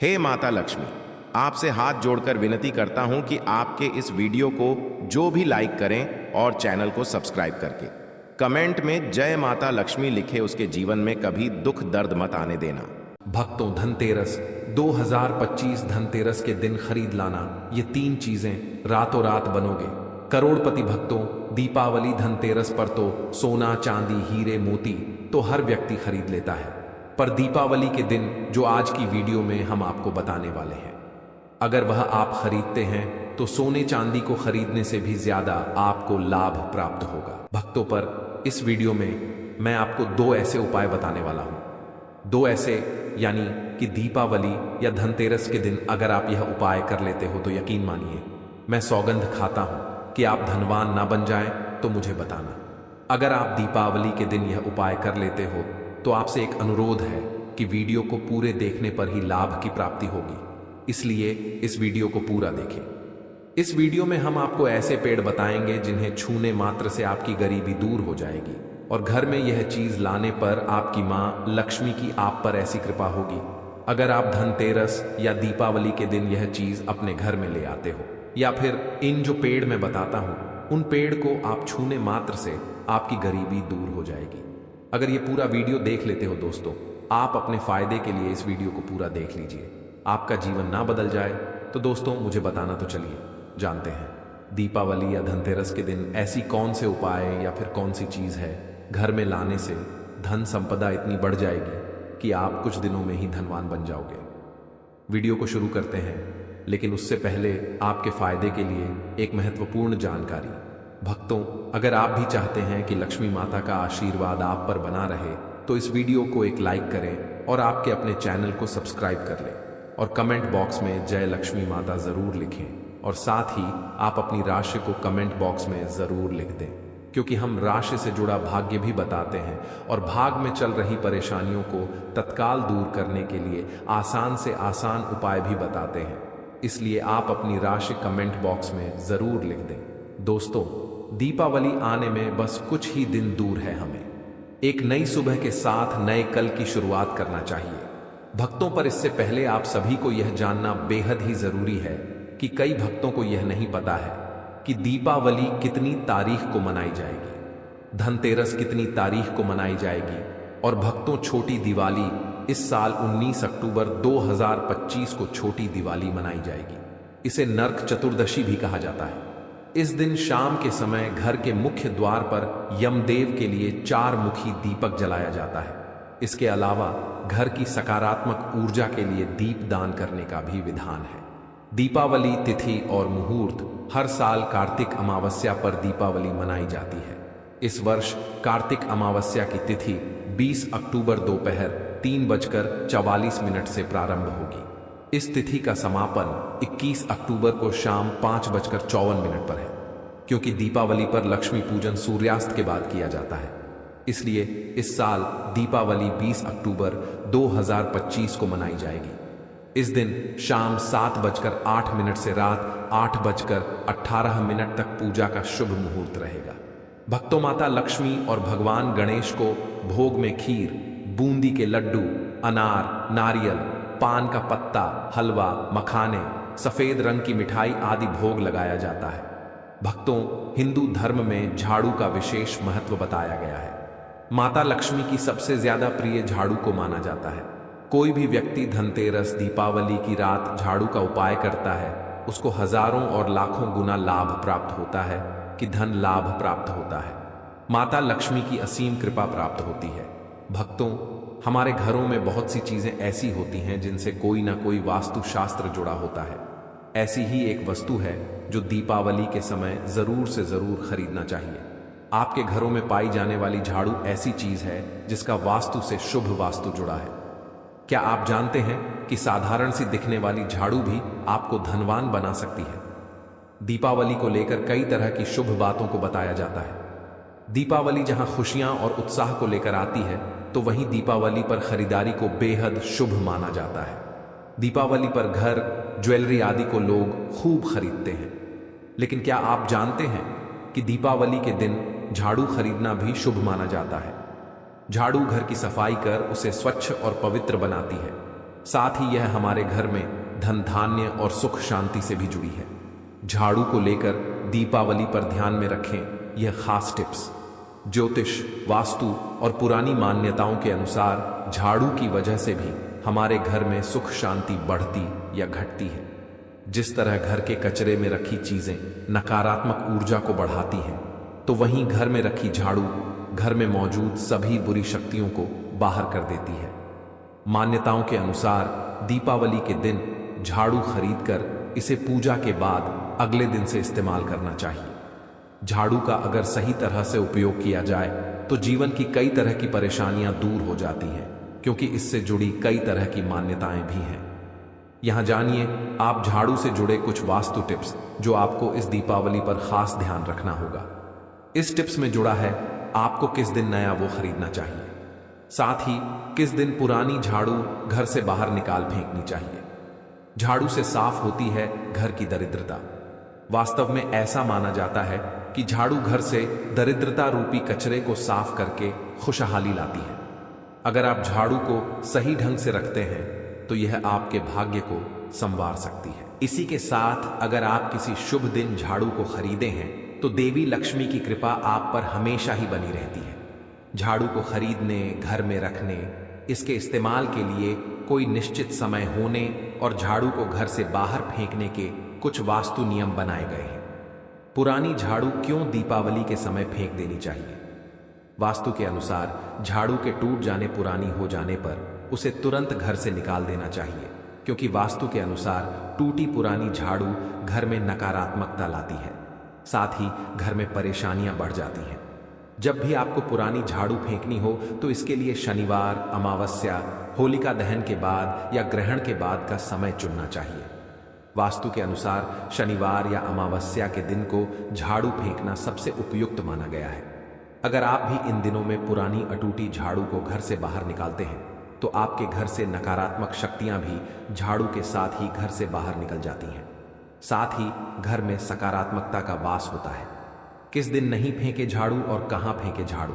हे माता लक्ष्मी, आपसे हाथ जोड़कर विनती करता हूं कि आपके इस वीडियो को जो भी लाइक करें और चैनल को सब्सक्राइब करके कमेंट में जय माता लक्ष्मी लिखे उसके जीवन में कभी दुख दर्द मत आने देना। भक्तों, धनतेरस 2025 धनतेरस के दिन खरीद लाना ये 3 चीजें रातों रात बनोगे करोड़पति। भक्तों, दीपावली धनतेरस पर तो सोना चांदी हीरे मोती तो हर व्यक्ति खरीद लेता है, पर दीपावली के दिन जो आज की वीडियो में हम आपको बताने वाले हैं, अगर वह आप खरीदते हैं तो सोने चांदी को खरीदने से भी ज्यादा आपको लाभ प्राप्त होगा। भक्तों, पर इस वीडियो में मैं आपको 2 ऐसे उपाय बताने वाला हूं। 2 ऐसे यानी कि दीपावली या धनतेरस के दिन अगर आप यह उपाय कर लेते हो तो यकीन मानिए, मैं सौगंध खाता हूं कि आप धनवान ना बन जाएं। तो मुझे बताना, अगर आप दीपावली के दिन यह उपाय कर लेते हो तो आपसे एक अनुरोध है कि वीडियो को पूरे देखने पर ही लाभ की प्राप्ति होगी, इसलिए इस वीडियो को पूरा देखें। इस वीडियो में हम आपको ऐसे पेड़ बताएंगे जिन्हें छूने मात्र से आपकी गरीबी दूर हो जाएगी और घर में यह चीज लाने पर आपकी मां लक्ष्मी की आप पर ऐसी कृपा होगी। अगर आप धनतेरस या दीपावली के दिन यह चीज अपने घर में ले आते हो या फिर इन जो पेड़ मैं बताता हूं उन पेड़ को आप छूने मात्र से आपकी गरीबी दूर हो जाएगी। अगर ये पूरा वीडियो देख लेते हो दोस्तों, आप अपने फायदे के लिए इस वीडियो को पूरा देख लीजिए, आपका जीवन ना बदल जाए तो दोस्तों मुझे बताना तो चलिए जानते हैं, दीपावली या धनतेरस के दिन ऐसी कौन से उपाय या फिर कौन सी चीज है घर में लाने से धन संपदा इतनी बढ़ जाएगी कि आप कुछ दिनों में ही धनवान बन जाओगे। वीडियो को शुरू करते हैं, लेकिन उससे पहले आपके फायदे के लिए एक महत्वपूर्ण जानकारी। भक्तों, अगर आप भी चाहते हैं कि लक्ष्मी माता का आशीर्वाद आप पर बना रहे तो इस वीडियो को एक लाइक करें और आपके अपने चैनल को सब्सक्राइब कर लें और कमेंट बॉक्स में जय लक्ष्मी माता जरूर लिखें और साथ ही आप अपनी राशि को कमेंट बॉक्स में जरूर लिख दें, क्योंकि हम राशि से जुड़ा भाग्य भी बताते हैं और भाग में चल रही परेशानियों को तत्काल दूर करने के लिए आसान से आसान उपाय भी बताते हैं, इसलिए आप अपनी राशि कमेंट बॉक्स में जरूर लिख दें। दोस्तों, दीपावली आने में बस कुछ ही दिन दूर है, हमें एक नई सुबह के साथ नए कल की शुरुआत करना चाहिए। भक्तों, पर इससे पहले आप सभी को यह जानना बेहद ही जरूरी है कि कई भक्तों को यह नहीं पता है कि दीपावली कितनी तारीख को मनाई जाएगी, धनतेरस कितनी तारीख को मनाई जाएगी और भक्तों, छोटी दिवाली इस साल 19 अक्टूबर 2025 को छोटी दिवाली मनाई जाएगी। इसे नरक चतुर्दशी भी कहा जाता है। इस दिन शाम के समय घर के मुख्य द्वार पर यमदेव के लिए 4 मुखी दीपक जलाया जाता है। इसके अलावा घर की सकारात्मक ऊर्जा के लिए दीप दान करने का भी विधान है। दीपावली तिथि और मुहूर्त हर साल कार्तिक अमावस्या पर दीपावली मनाई जाती है। इस वर्ष कार्तिक अमावस्या की तिथि 20 अक्टूबर दोपहर 3:44 से प्रारंभ होगी। इस तिथि का समापन 21 अक्टूबर को शाम 5:54 पर है, क्योंकि दीपावली पर लक्ष्मी पूजन सूर्यास्त के बाद किया जाता है, इसलिए इस साल दीपावली 20 अक्टूबर 2025 को मनाई जाएगी। इस दिन शाम 7:08 से रात 8:18 तक पूजा का शुभ मुहूर्त रहेगा। भक्तों, माता लक्ष्मी और भगवान गणेश को भोग में खीर, बूंदी के लड्डू, अनार, नारियल, पान का पत्ता, हलवा, मखाने, सफेद रंग की मिठाई आदि भोग लगाया जाता है। भक्तों, हिंदू धर्म में झाड़ू का विशेष महत्व बताया गया है। माता लक्ष्मी की सबसे ज्यादा प्रिय झाड़ू को माना जाता है। कोई भी व्यक्ति धनतेरस, दीपावली की रात झाड़ू का उपाय करता है, उसको हजारों और लाखों गुना लाभ प्राप्त होता है कि धन लाभ प्राप्त होता है, माता लक्ष्मी की असीम कृपा प्राप्त होती है। भक्तों, हमारे घरों में बहुत सी चीजें ऐसी होती हैं जिनसे कोई ना कोई वास्तुशास्त्र जुड़ा होता है। ऐसी ही एक वस्तु है जो दीपावली के समय जरूर से जरूर खरीदना चाहिए। आपके घरों में पाई जाने वाली झाड़ू ऐसी चीज है जिसका वास्तु से शुभ वास्तु जुड़ा है। क्या आप जानते हैं कि साधारण सी दिखने वाली झाड़ू भी आपको धनवान बना सकती है? दीपावली को लेकर कई तरह की शुभ बातों को बताया जाता है। दीपावली जहां खुशियां और उत्साह को लेकर आती है, तो वहीं दीपावली पर खरीदारी को बेहद शुभ माना जाता है। दीपावली पर घर, ज्वेलरी आदि को लोग खूब खरीदते हैं, लेकिन क्या आप जानते हैं कि दीपावली के दिन झाड़ू खरीदना भी शुभ माना जाता है? झाड़ू घर की सफाई कर उसे स्वच्छ और पवित्र बनाती है। साथ ही यह हमारे घर में धन धान्य और सुख शांति से भी जुड़ी है। झाड़ू को लेकर दीपावली पर ध्यान में रखें यह खास टिप्स। ज्योतिष, वास्तु और पुरानी मान्यताओं के अनुसार झाड़ू की वजह से भी हमारे घर में सुख शांति बढ़ती या घटती है। जिस तरह घर के कचरे में रखी चीजें नकारात्मक ऊर्जा को बढ़ाती हैं, तो वहीं घर में रखी झाड़ू घर में मौजूद सभी बुरी शक्तियों को बाहर कर देती है। मान्यताओं के अनुसार दीपावली के दिन झाड़ू खरीदकर इसे पूजा के बाद अगले दिन से इस्तेमाल करना चाहिए। झाड़ू का अगर सही तरह से उपयोग किया जाए तो जीवन की कई तरह की परेशानियां दूर हो जाती हैं, क्योंकि इससे जुड़ी कई तरह की मान्यताएं भी हैं। यहां जानिए आप झाड़ू से जुड़े कुछ वास्तु टिप्स जो आपको इस दीपावली पर खास ध्यान रखना होगा। इस टिप्स में जुड़ा है आपको किस दिन नया वो खरीदना चाहिए, साथ ही किस दिन पुरानी झाड़ू घर से बाहर निकाल फेंकनी चाहिए। झाड़ू से साफ होती है घर की दरिद्रता। वास्तव में ऐसा माना जाता है कि झाड़ू घर से दरिद्रता रूपी कचरे को साफ करके खुशहाली लाती है। अगर आप झाड़ू को सही ढंग से रखते हैं तो यह आपके भाग्य को संवार सकती है। इसी के साथ अगर आप किसी शुभ दिन झाड़ू को खरीदे हैं तो देवी लक्ष्मी की कृपा आप पर हमेशा ही बनी रहती है। झाड़ू को खरीदने, घर में रखने, इसके इस्तेमाल के लिए कोई निश्चित समय होने और झाड़ू को घर से बाहर फेंकने के कुछ वास्तु नियम बनाए गए हैं। पुरानी झाड़ू क्यों दीपावली के समय फेंक देनी चाहिए? वास्तु के अनुसार झाड़ू के टूट जाने, पुरानी हो जाने पर उसे तुरंत घर से निकाल देना चाहिए, क्योंकि वास्तु के अनुसार टूटी पुरानी झाड़ू घर में नकारात्मकता लाती है, साथ ही घर में परेशानियां बढ़ जाती हैं। जब भी आपको पुरानी झाड़ू फेंकनी हो तो इसके लिए शनिवार, अमावस्या, होलिका दहन के बाद या ग्रहण के बाद का समय चुनना चाहिए। वास्तु के अनुसार शनिवार या अमावस्या के दिन को झाड़ू फेंकना सबसे उपयुक्त माना गया है। अगर आप भी इन दिनों में पुरानी अटूटी झाड़ू को घर से बाहर निकालते हैं तो आपके घर से नकारात्मक शक्तियां भी झाड़ू के साथ ही घर से बाहर निकल जाती हैं। साथ ही घर में सकारात्मकता का वास होता है। किस दिन नहीं फेंके झाड़ू और कहां फेंके झाड़ू?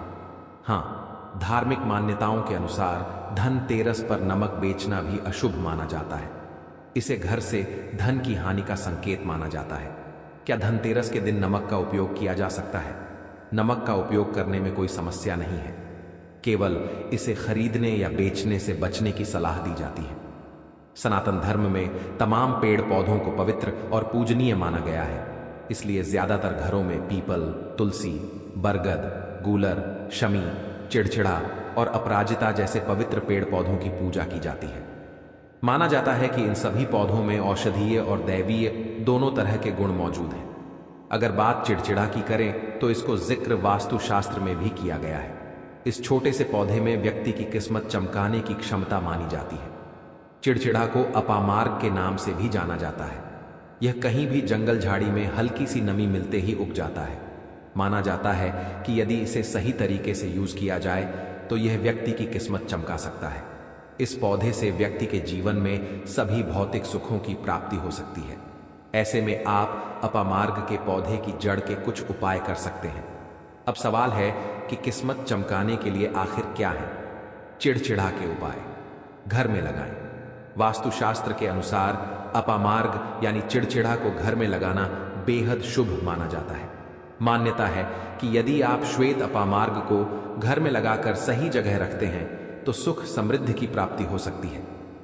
हाँ, धार्मिक मान्यताओं के अनुसार धनतेरस पर नमक बेचना भी अशुभ माना जाता है। इसे घर से धन की हानि का संकेत माना जाता है। क्या धनतेरस के दिन नमक का उपयोग किया जा सकता है? नमक का उपयोग करने में कोई समस्या नहीं है, केवल इसे खरीदने या बेचने से बचने की सलाह दी जाती है। सनातन धर्म में तमाम पेड़ पौधों को पवित्र और पूजनीय माना गया है, इसलिए ज्यादातर घरों में पीपल, तुलसी, बरगद, गूलर, शमी, चिड़चिड़ा और अपराजिता जैसे पवित्र पेड़ पौधों की पूजा की जाती है। माना जाता है कि इन सभी पौधों में औषधीय और दैवीय दोनों तरह के गुण मौजूद हैं। अगर बात चिड़चिड़ा की करें तो इसको जिक्र वास्तु शास्त्र में भी किया गया है। इस छोटे से पौधे में व्यक्ति की किस्मत चमकाने की क्षमता मानी जाती है। चिड़चिड़ा को अपामार्ग के नाम से भी जाना जाता है। यह कहीं भी जंगल झाड़ी में हल्की सी नमी मिलते ही उग जाता है। माना जाता है कि यदि इसे सही तरीके से यूज किया जाए तो यह व्यक्ति की किस्मत चमका सकता है। इस पौधे से व्यक्ति के जीवन में सभी भौतिक सुखों की प्राप्ति हो सकती है। ऐसे में आप अपामार्ग के पौधे की जड़ के कुछ उपाय कर सकते हैं। अब सवाल है कि किस्मत चमकाने के लिए आखिर क्या है? चिड़चिड़ा के उपाय घर में लगाएं। वास्तुशास्त्र के अनुसार अपामार्ग यानी चिड़चिड़ा को घर में लगाना बेहद शुभ माना जाता है। मान्यता है कि यदि आप श्वेत अपामार्ग को घर में लगाकर सही जगह रखते हैं तो सुख समृद्धि की प्राप्ति हो सकती है।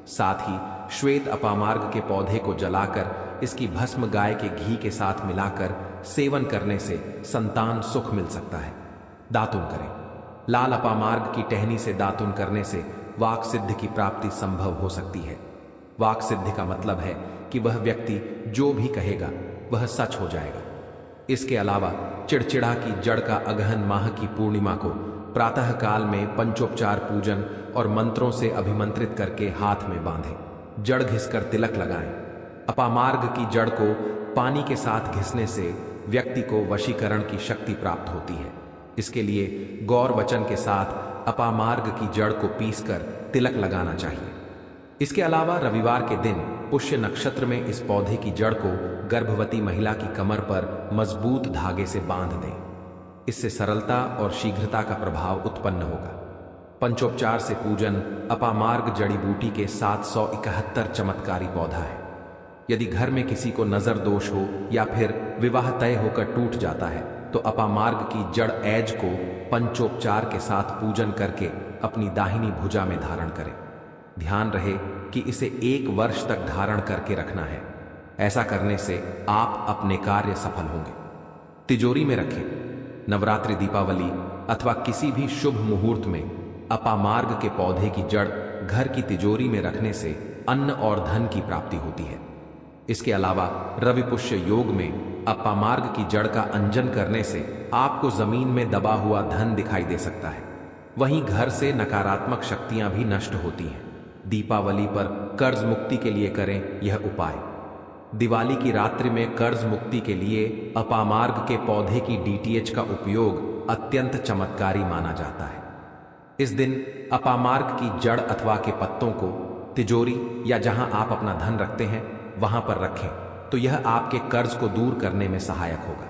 साथ ही श्वेत अपामार्ग के पौधे को जलाकर इसकी भस्म गाय के घी के साथ मिलाकर सेवन करने से संतान सुख मिल सकता है। दातुन करें। लाल अपामार्ग की टहनी से दातुन करने से वाक सिद्धि की प्राप्ति संभव हो सकती है। वाक सिद्धि का मतलब है कि वह व्यक्ति जो भी कहेगा वह सच हो जाएगा। इसके अलावा चिड़चिड़ा की जड़ का अगहन माह की पूर्णिमा को प्रातः काल में पंचोपचार पूजन और मंत्रों से अभिमंत्रित करके हाथ में बांधें। जड़ घिसकर तिलक लगाएं। अपामार्ग की जड़ को पानी के साथ घिसने से व्यक्ति को वशीकरण की शक्ति प्राप्त होती है। इसके लिए गौर वचन के साथ अपामार्ग की जड़ को पीसकर तिलक लगाना चाहिए। इसके अलावा रविवार के दिन पुष्य नक्षत्र में इस पौधे की जड़ को गर्भवती महिला की कमर पर मजबूत धागे से बांध दें। इससे सरलता और शीघ्रता का प्रभाव उत्पन्न होगा। पंचोपचार से पूजन अपामार्ग जड़ी बूटी के 771 चमत्कारी पौधा है। यदि घर में किसी को नजर दोष हो या फिर विवाह तय होकर टूट जाता है तो अपामार्ग की जड़ ऐज को पंचोपचार के साथ पूजन करके अपनी दाहिनी भुजा में धारण करें। ध्यान रहे कि इसे 1 वर्ष तक धारण करके रखना है। ऐसा करने से आप अपने कार्य सफल होंगे। तिजोरी में रखें। नवरात्रि, दीपावली अथवा किसी भी शुभ मुहूर्त में अपामार्ग के पौधे की जड़ घर की तिजोरी में रखने से अन्न और धन की प्राप्ति होती है। इसके अलावा रवि पुष्य योग में अपामार्ग की जड़ का अंजन करने से आपको जमीन में दबा हुआ धन दिखाई दे सकता है। वहीं घर से नकारात्मक शक्तियां भी नष्ट होती हैं। दीपावली पर कर्ज मुक्ति के लिए करें यह उपाय। दिवाली की रात्रि में कर्ज मुक्ति के लिए अपामार्ग के पौधे की DTH का उपयोग अत्यंत चमत्कारी माना जाता है। इस दिन अपामार्ग की जड़ अथवा के पत्तों को तिजोरी या जहां आप अपना धन रखते हैं वहां पर रखें तो यह आपके कर्ज को दूर करने में सहायक होगा।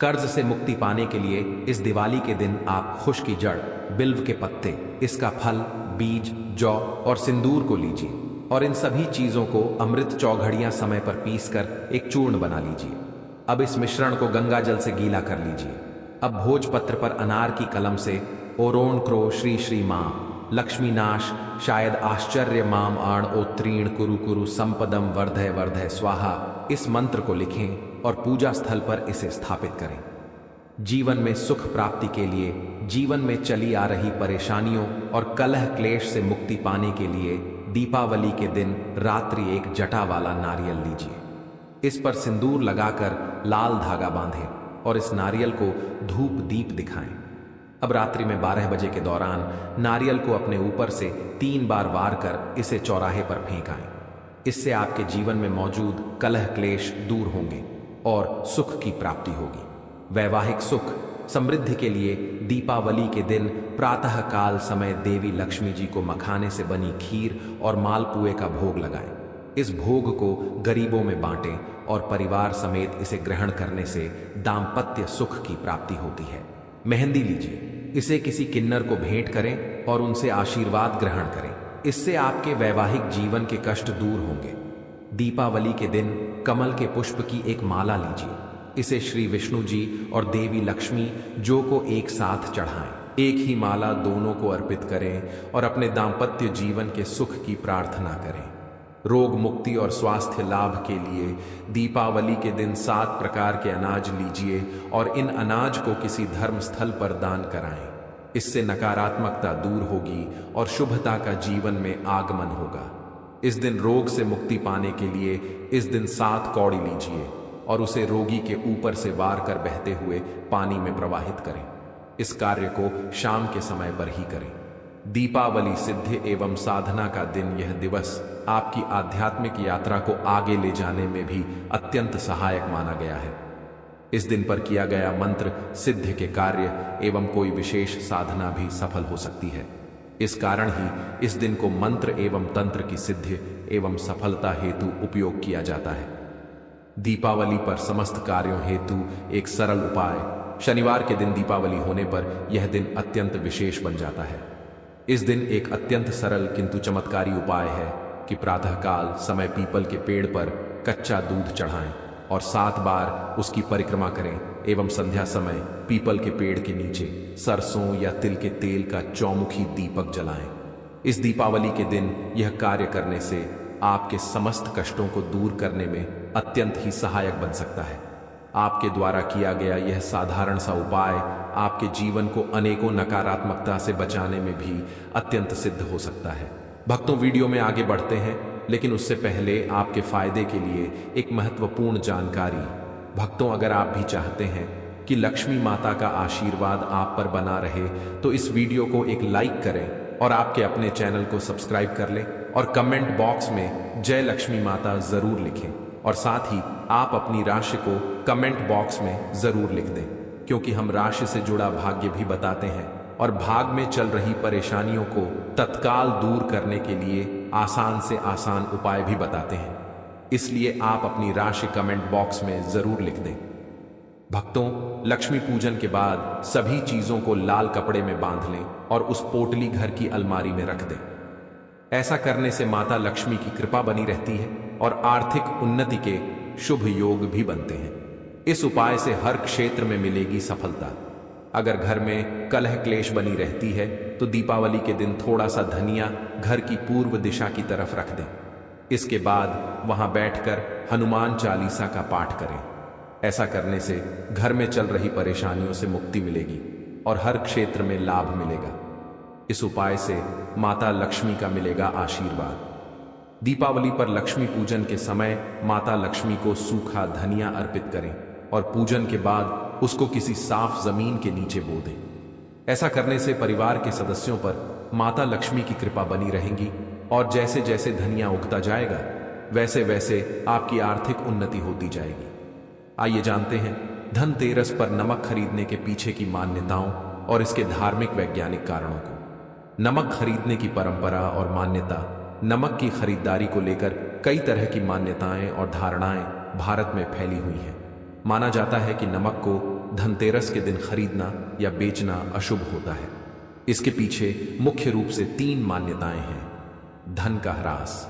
कर्ज से मुक्ति पाने के लिए इस दिवाली के दिन आप खुश की जड़, बिल्व के पत्ते, इसका फल, बीज, जौ और सिंदूर को लीजिए और इन सभी चीजों को अमृत चौघड़ियां समय पर पीसकर एक चूर्ण बना लीजिए। अब इस मिश्रण को गंगा जल से गीला कर लीजिए। अब भोजपत्र पर अनार की कलम से ओरोण क्रो श्री श्री मां लक्ष्मी नाश शायद आश्चर्य माम आण ओत्रीण कुरु कुरु संपदम वर्धय वर्धय स्वाहा इस मंत्र को लिखें और पूजा स्थल पर इसे स्थापित करें। जीवन में सुख प्राप्ति के लिए, जीवन में चली आ रही परेशानियों और कलह क्लेश से मुक्ति पाने के लिए दीपावली के दिन रात्रि एक जटा वाला नारियल लीजिए। इस पर सिंदूर लगाकर लाल धागा बांधें और इस नारियल को धूप दीप दिखाएं। अब रात्रि में 12 बजे के दौरान नारियल को अपने ऊपर से 3 बार वार कर इसे चौराहे पर फेंकाएं। इससे आपके जीवन में मौजूद कलह क्लेश दूर होंगे और सुख की प्राप्ति होगी। वैवाहिक सुख समृद्धि के लिए दीपावली के दिन प्रातः काल समय देवी लक्ष्मी जी को मखाने से बनी खीर और मालपुए का भोग लगाएं। इस भोग को गरीबों में बांटें और परिवार समेत इसे ग्रहण करने से दाम्पत्य सुख की प्राप्ति होती है। मेहंदी लीजिए, इसे किसी किन्नर को भेंट करें और उनसे आशीर्वाद ग्रहण करें। इससे आपके वैवाहिक जीवन के कष्ट दूर होंगे। दीपावली के दिन कमल के पुष्प की एक माला लीजिए। इसे श्री विष्णु जी और देवी लक्ष्मी जो को एक साथ चढ़ाएं। एक ही माला दोनों को अर्पित करें और अपने दाम्पत्य जीवन के सुख की प्रार्थना करें। रोग मुक्ति और स्वास्थ्य लाभ के लिए दीपावली के दिन 7 प्रकार के अनाज लीजिए और इन अनाज को किसी धर्म स्थल पर दान कराएं। इससे नकारात्मकता दूर होगी और शुभता का जीवन में आगमन होगा। इस दिन रोग से मुक्ति पाने के लिए इस दिन 7 कौड़ी लीजिए और उसे रोगी के ऊपर से वार कर बहते हुए पानी में प्रवाहित करें। इस कार्य को शाम के समय पर ही करें। दीपावली सिद्धि एवं साधना का दिन यह दिवस आपकी आध्यात्मिक यात्रा को आगे ले जाने में भी अत्यंत सहायक माना गया है। इस दिन पर किया गया मंत्र सिद्धि के कार्य एवं कोई विशेष साधना भी सफल हो सकती है। इस कारण ही इस दिन को मंत्र एवं तंत्र की सिद्धि एवं सफलता हेतु उपयोग किया जाता है। दीपावली पर समस्त कार्यों हेतु एक सरल उपाय। शनिवार के दिन दीपावली होने पर यह दिन अत्यंत विशेष बन जाता है। इस दिन एक अत्यंत सरल किंतु चमत्कारी उपाय है कि प्रातःकाल समय पीपल के पेड़ पर कच्चा दूध चढ़ाएं और 7 बार उसकी परिक्रमा करें एवं संध्या समय पीपल के पेड़ के नीचे सरसों या तिल के तेल का चौमुखी दीपक जलाएं। इस दीपावली के दिन यह कार्य करने से आपके समस्त कष्टों को दूर करने में अत्यंत ही सहायक बन सकता है। आपके द्वारा किया गया यह साधारण सा उपाय आपके जीवन को अनेकों नकारात्मकता से बचाने में भी अत्यंत सिद्ध हो सकता है। भक्तों, वीडियो में आगे बढ़ते हैं, लेकिन उससे पहले आपके फायदे के लिए एक महत्वपूर्ण जानकारी। भक्तों, अगर आप भी चाहते हैं कि लक्ष्मी माता का आशीर्वाद आप पर बना रहे तो इस वीडियो को एक लाइक करें और आपके अपने चैनल को सब्सक्राइब कर लें और कमेंट बॉक्स में जय लक्ष्मी माता जरूर लिखें और साथ ही आप अपनी राशि को कमेंट बॉक्स में जरूर लिख दें, क्योंकि हम राशि से जुड़ा भाग्य भी बताते हैं और भाग में चल रही परेशानियों को तत्काल दूर करने के लिए आसान से आसान उपाय भी बताते हैं। इसलिए आप अपनी राशि कमेंट बॉक्स में जरूर लिख दें। भक्तों, लक्ष्मी पूजन के बाद सभी चीजों को लाल कपड़े में बांध लें और उस पोटली घर की अलमारी में रख दें। ऐसा करने से माता लक्ष्मी की कृपा बनी रहती है और आर्थिक उन्नति के शुभ योग भी बनते हैं। इस उपाय से हर क्षेत्र में मिलेगी सफलता। अगर घर में कलह क्लेश बनी रहती है तो दीपावली के दिन थोड़ा सा धनिया घर की पूर्व दिशा की तरफ रख दें। इसके बाद वहां बैठकर हनुमान चालीसा का पाठ करें। ऐसा करने से घर में चल रही परेशानियों से मुक्ति मिलेगी और हर क्षेत्र में लाभ मिलेगा। इस उपाय से माता लक्ष्मी का मिलेगा आशीर्वाद। दीपावली पर लक्ष्मी पूजन के समय माता लक्ष्मी को सूखा धनिया अर्पित करें और पूजन के बाद उसको किसी साफ जमीन के नीचे बो दें। ऐसा करने से परिवार के सदस्यों पर माता लक्ष्मी की कृपा बनी रहेगी और जैसे जैसे धनिया उगता जाएगा वैसे वैसे आपकी आर्थिक उन्नति होती जाएगी। आइए जानते हैं धनतेरस पर नमक खरीदने के पीछे की मान्यताओं और इसके धार्मिक वैज्ञानिक कारणों को। नमक खरीदने की परंपरा और मान्यता। नमक की खरीदारी को लेकर कई तरह की मान्यताएं और धारणाएं भारत में फैली हुई हैं। माना जाता है कि नमक को धनतेरस के दिन खरीदना या बेचना अशुभ होता है। इसके पीछे मुख्य रूप से 3 मान्यताएं हैं। धन का ह्रास।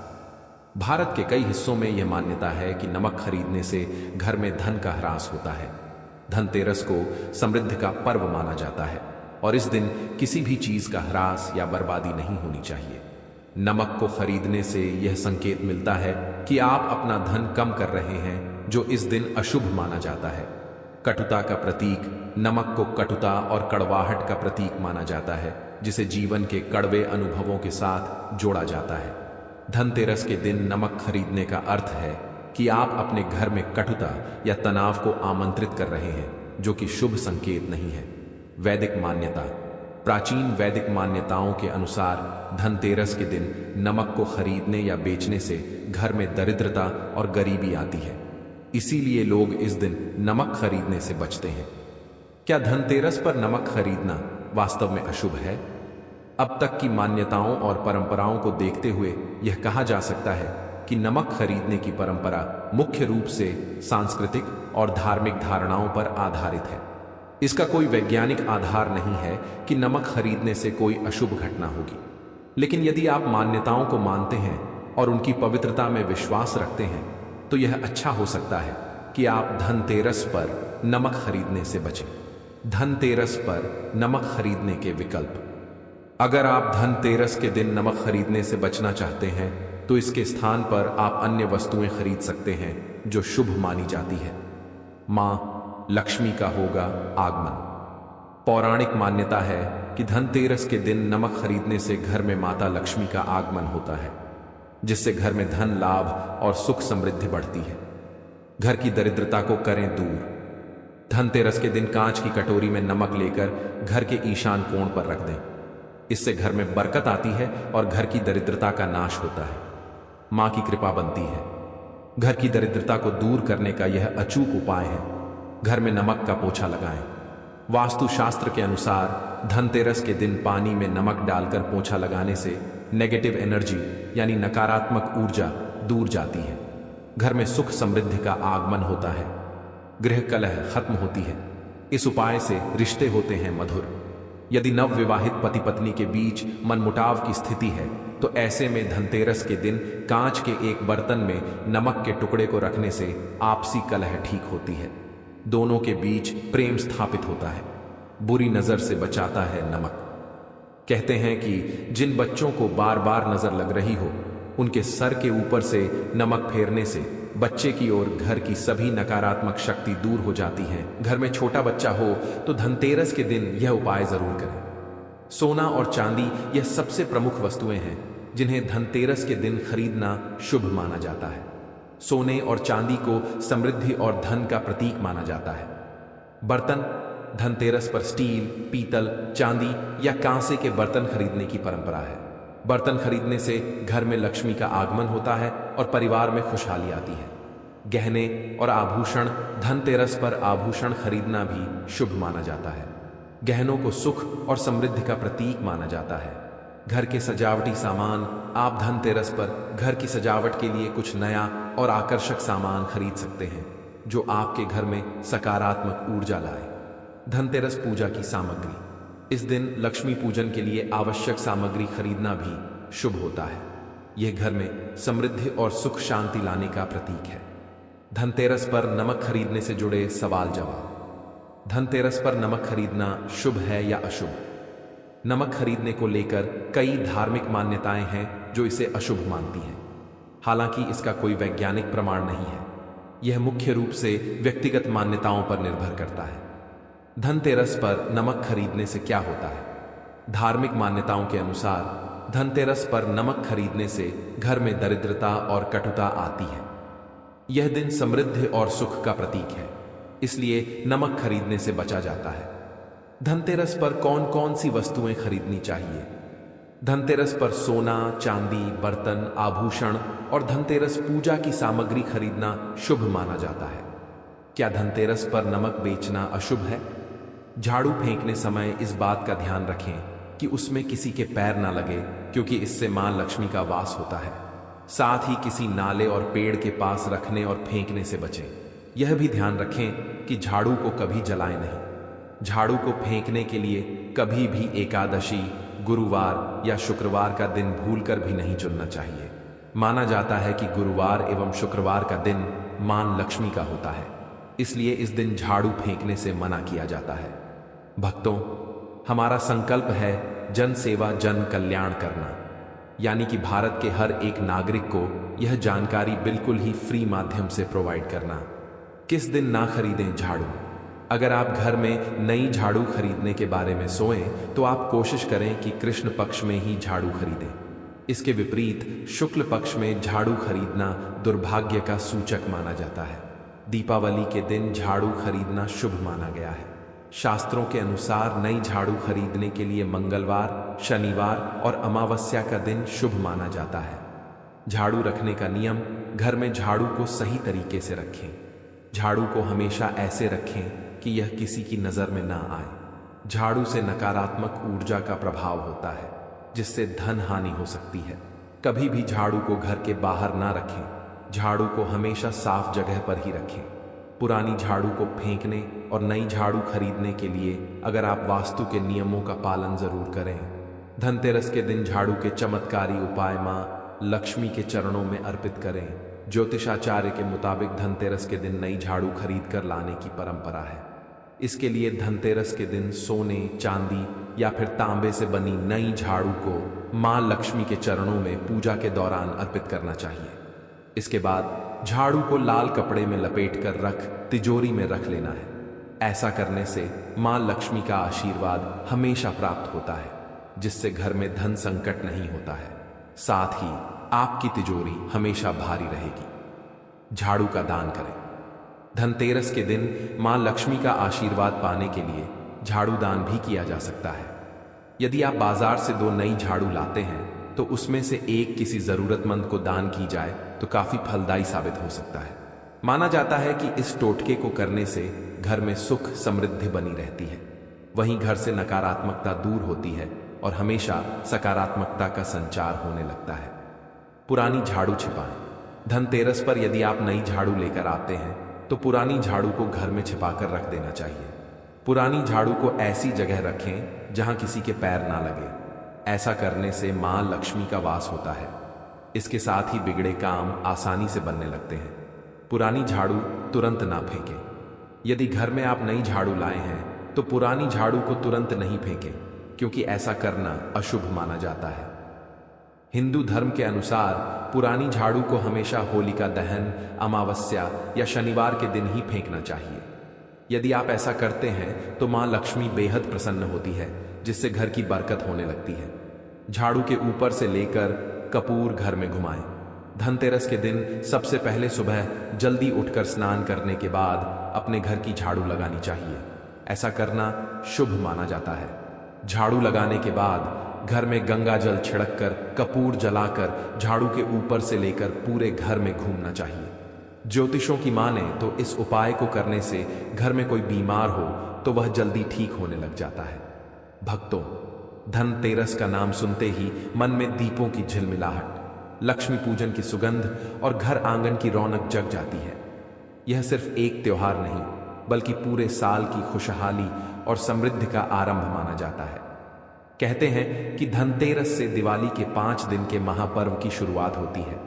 भारत के कई हिस्सों में यह मान्यता है कि नमक खरीदने से घर में धन का ह्रास होता है। धनतेरस को समृद्धि का पर्व माना जाता है और इस दिन किसी भी चीज का ह्रास या बर्बादी नहीं होनी चाहिए। नमक को खरीदने से यह संकेत मिलता है कि आप अपना धन कम कर रहे हैं, जो इस दिन अशुभ माना जाता है। कटुता का प्रतीक। नमक को कटुता और कड़वाहट का प्रतीक माना जाता है, जिसे जीवन के कड़वे अनुभवों के साथ जोड़ा जाता है। धनतेरस के दिन नमक खरीदने का अर्थ है कि आप अपने घर में कटुता या तनाव को आमंत्रित कर रहे हैं, जो कि शुभ संकेत नहीं है। वैदिक मान्यता। प्राचीन वैदिक मान्यताओं के अनुसार धनतेरस के दिन नमक को खरीदने या बेचने से घर में दरिद्रता और गरीबी आती है। इसीलिए लोग इस दिन नमक खरीदने से बचते हैं। क्या धनतेरस पर नमक खरीदना वास्तव में अशुभ है? अब तक की मान्यताओं और परंपराओं को देखते हुए यह कहा जा सकता है कि नमक खरीदने की परंपरा मुख्य रूप से सांस्कृतिक और धार्मिक धारणाओं पर आधारित है। इसका कोई वैज्ञानिक आधार नहीं है कि नमक खरीदने से कोई अशुभ घटना होगी। लेकिन यदि आप मान्यताओं को मानते हैं और उनकी पवित्रता में विश्वास रखते हैं तो यह अच्छा हो सकता है कि आप धनतेरस पर नमक खरीदने से बचें। धनतेरस पर नमक खरीदने के विकल्प। अगर आप धनतेरस के दिन नमक खरीदने से बचना चाहते हैं तो इसके स्थान पर आप अन्य वस्तुएं खरीद सकते हैं जो शुभ मानी जाती है। मां लक्ष्मी का होगा आगमन। पौराणिक मान्यता है कि धनतेरस के दिन नमक खरीदने से घर में माता लक्ष्मी का आगमन होता है, जिससे घर में धन लाभ और सुख समृद्धि बढ़ती है। घर की दरिद्रता को करें दूर। धनतेरस के दिन कांच की कटोरी में नमक लेकर घर के ईशान कोण पर रख दें। इससे घर में बरकत आती है और घर की दरिद्रता का नाश होता है। मां की कृपा बनती है। घर की दरिद्रता को दूर करने का यह अचूक उपाय है। घर में नमक का पोछा लगाएं। वास्तुशास्त्र के अनुसार धनतेरस के दिन पानी में नमक डालकर पोछा लगाने से नेगेटिव एनर्जी यानी नकारात्मक ऊर्जा दूर जाती है। घर में सुख समृद्धि का आगमन होता है। गृह कलह खत्म होती है। इस उपाय से रिश्ते होते हैं मधुर। यदि नवविवाहित पति पत्नी के बीच मनमुटाव की स्थिति है तो ऐसे में धनतेरस के दिन कांच के एक बर्तन में नमक के टुकड़े को रखने से आपसी कलह ठीक होती है। दोनों के बीच प्रेम स्थापित होता है। बुरी नजर से बचाता है नमक। कहते हैं कि जिन बच्चों को बार बार नजर लग रही हो उनके सर के ऊपर से नमक फेरने से बच्चे की ओर घर की सभी नकारात्मक शक्ति दूर हो जाती है। घर में छोटा बच्चा हो तो धनतेरस के दिन यह उपाय जरूर करें। सोना और चांदी यह सबसे प्रमुख वस्तुएं हैं जिन्हें धनतेरस के दिन खरीदना शुभ माना जाता है। सोने और चांदी को समृद्धि और धन का प्रतीक माना जाता है। बर्तन। धनतेरस पर स्टील, पीतल, चांदी या कांसे के बर्तन खरीदने की परंपरा है। बर्तन खरीदने से घर में लक्ष्मी का आगमन होता है और परिवार में खुशहाली आती है। गहने और आभूषण। धनतेरस पर आभूषण खरीदना भी शुभ माना जाता है। गहनों को सुख और समृद्धि का प्रतीक माना जाता है। घर के सजावटी सामान। आप धनतेरस पर घर की सजावट के लिए कुछ नया और आकर्षक सामान खरीद सकते हैं। जो आपके घर में सकारात्मक ऊर्जा लाए। धनतेरस पूजा की सामग्री। इस दिन लक्ष्मी पूजन के लिए आवश्यक सामग्री खरीदना भी शुभ होता है। यह घर में समृद्धि और सुख शांति लाने का प्रतीक है। धनतेरस पर नमक खरीदने से जुड़े सवाल जवाब। धनतेरस पर नमक खरीदना शुभ है या अशुभ? नमक खरीदने को लेकर कई धार्मिक मान्यताएं हैं जो इसे अशुभ मानती हैं। हालांकि इसका कोई वैज्ञानिक प्रमाण नहीं है। यह मुख्य रूप से व्यक्तिगत मान्यताओं पर निर्भर करता है। धनतेरस पर नमक खरीदने से क्या होता है? धार्मिक मान्यताओं के अनुसार धनतेरस पर नमक खरीदने से घर में दरिद्रता और कटुता आती है। यह दिन समृद्धि और सुख का प्रतीक है, इसलिए नमक खरीदने से बचा जाता है। धनतेरस पर कौन कौन सी वस्तुएं खरीदनी चाहिए? धनतेरस पर सोना, चांदी, बर्तन, आभूषण और धनतेरस पूजा की सामग्री खरीदना शुभ माना जाता है। क्या धनतेरस पर नमक बेचना अशुभ है? झाड़ू फेंकने समय इस बात का ध्यान रखें कि उसमें किसी के पैर ना लगे, क्योंकि इससे मां लक्ष्मी का वास होता है। साथ ही किसी नाले और पेड़ के पास रखने और फेंकने से बचें। यह भी ध्यान रखें कि झाड़ू को कभी जलाएं नहीं। झाड़ू को फेंकने के लिए कभी भी एकादशी, गुरुवार या शुक्रवार का दिन भूलकर भी नहीं चुनना चाहिए। माना जाता है कि गुरुवार एवं शुक्रवार का दिन मां लक्ष्मी का होता है, इसलिए इस दिन झाड़ू फेंकने से मना किया जाता है। भक्तों, हमारा संकल्प है जन सेवा जन कल्याण करना, यानी कि भारत के हर एक नागरिक को यह जानकारी बिल्कुल ही फ्री माध्यम से प्रोवाइड करना। किस दिन ना खरीदें झाड़ू? अगर आप घर में नई झाड़ू खरीदने के बारे में सोएं तो आप कोशिश करें कि कृष्ण पक्ष में ही झाड़ू खरीदें। इसके विपरीत शुक्ल पक्ष में झाड़ू खरीदना दुर्भाग्य का सूचक माना जाता है। दीपावली के दिन झाड़ू खरीदना शुभ माना गया है। शास्त्रों के अनुसार नई झाड़ू खरीदने के लिए मंगलवार, शनिवार और अमावस्या का दिन शुभ माना जाता है। झाड़ू रखने का नियम: घर में झाड़ू को सही तरीके से रखें। झाड़ू को हमेशा ऐसे रखें कि यह किसी की नजर में ना आए। झाड़ू से नकारात्मक ऊर्जा का प्रभाव होता है, जिससे धन हानि हो सकती है। कभी भी झाड़ू को घर के बाहर ना रखें। झाड़ू को हमेशा साफ जगह पर ही रखें। पुरानी झाड़ू को फेंकने और नई झाड़ू खरीदने के लिए अगर आप वास्तु के नियमों का पालन जरूर करें। धनतेरस के दिन झाड़ू के चमत्कारी उपाय मां लक्ष्मी के चरणों में अर्पित करें। ज्योतिषाचार्य के मुताबिक धनतेरस के दिन नई झाड़ू खरीद कर लाने की परंपरा है। इसके लिए धनतेरस के दिन सोने, चांदी या फिर तांबे से बनी नई झाड़ू को मां लक्ष्मी के चरणों में पूजा के दौरान अर्पित करना चाहिए। इसके बाद झाड़ू को लाल कपड़े में लपेटकर रख तिजोरी में रख लेना है। ऐसा करने से मां लक्ष्मी का आशीर्वाद हमेशा प्राप्त होता है, जिससे घर में धन संकट नहीं होता है। साथ ही आपकी तिजोरी हमेशा भारी रहेगी। झाड़ू का दान करें। धनतेरस के दिन मां लक्ष्मी का आशीर्वाद पाने के लिए झाड़ू दान भी किया जा सकता है। यदि आप बाजार से 2 नई झाड़ू लाते हैं तो उसमें से एक किसी जरूरतमंद को दान की जाए तो काफी फलदायी साबित हो सकता है। माना जाता है कि इस टोटके को करने से घर में सुख समृद्धि बनी रहती है। वहीं घर से नकारात्मकता दूर होती है और हमेशा सकारात्मकता का संचार होने लगता है। पुरानी झाड़ू छिपाएं। धनतेरस पर यदि आप नई झाड़ू लेकर आते हैं तो पुरानी झाड़ू को घर में छिपाकर रख देना चाहिए। पुरानी झाड़ू को ऐसी जगह रखें जहां किसी के पैर ना लगे। ऐसा करने से मां लक्ष्मी का वास होता है। इसके साथ ही बिगड़े काम आसानी से बनने लगते हैं। पुरानी झाड़ू तुरंत ना फेंकें। यदि घर में आप नई झाड़ू लाए हैं तो पुरानी झाड़ू को तुरंत नहीं फेंकें, क्योंकि ऐसा करना अशुभ माना जाता है। हिंदू धर्म के अनुसार पुरानी झाड़ू को हमेशा होलिका दहन, अमावस्या या शनिवार के दिन ही फेंकना चाहिए। यदि आप ऐसा करते हैं तो मां लक्ष्मी बेहद प्रसन्न होती है, जिससे घर की बरकत होने लगती है। झाड़ू के ऊपर से लेकर कपूर घर में घुमाएं। धनतेरस के दिन सबसे पहले सुबह जल्दी उठकर स्नान करने के बाद अपने घर की झाड़ू लगानी चाहिए। ऐसा करना शुभ माना जाता है। झाड़ू लगाने के बाद घर में गंगा जल छिड़ककर कपूर जलाकर झाड़ू के ऊपर से लेकर पूरे घर में घूमना चाहिए। ज्योतिषों की माने तो इस उपाय को करने से घर में कोई बीमार हो तो वह जल्दी ठीक होने लग जाता है। भक्तों, धनतेरस का नाम सुनते ही मन में दीपों की झिलमिलाहट, लक्ष्मी पूजन की सुगंध और घर आंगन की रौनक जग जाती है। यह सिर्फ एक त्योहार नहीं बल्कि पूरे साल की खुशहाली और समृद्धि का आरंभ माना जाता है। कहते हैं कि धनतेरस से दिवाली के 5 दिन के महापर्व की शुरुआत होती है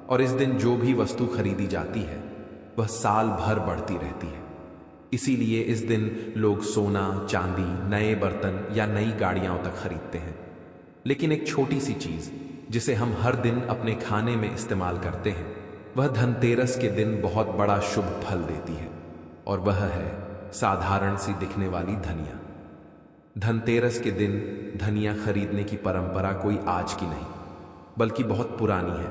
और इस दिन जो भी वस्तु खरीदी जाती है वह साल भर बढ़ती रहती है। इसीलिए इस दिन लोग सोना, चांदी, नए बर्तन या नई गाड़ियां तक खरीदते हैं। लेकिन एक छोटी सी चीज जिसे हम हर दिन अपने खाने में इस्तेमाल करते हैं वह धनतेरस के दिन बहुत बड़ा शुभ फल देती है, और वह है साधारण सी दिखने वाली धनिया। धनतेरस के दिन धनिया खरीदने की परंपरा कोई आज की नहीं बल्कि बहुत पुरानी है।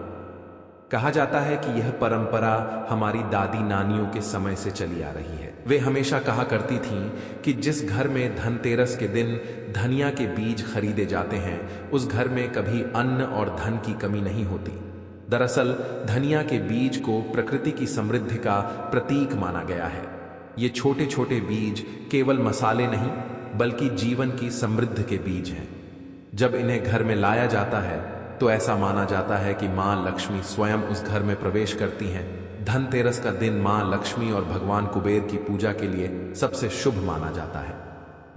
कहा जाता है कि यह परंपरा हमारी दादी नानियों के समय से चली आ रही है। वे हमेशा कहा करती थीं कि जिस घर में धनतेरस के दिन धनिया के बीज खरीदे जाते हैं उस घर में कभी अन्न और धन की कमी नहीं होती। दरअसल धनिया के बीज को प्रकृति की समृद्धि का प्रतीक माना गया है। ये छोटे छोटे बीज केवल मसाले नहीं बल्कि जीवन की समृद्धि के बीज हैं। जब इन्हें घर में लाया जाता है तो ऐसा माना जाता है कि मां लक्ष्मी स्वयं उस घर में प्रवेश करती हैं। धनतेरस का दिन मां लक्ष्मी और भगवान कुबेर की पूजा के लिए सबसे शुभ माना जाता है।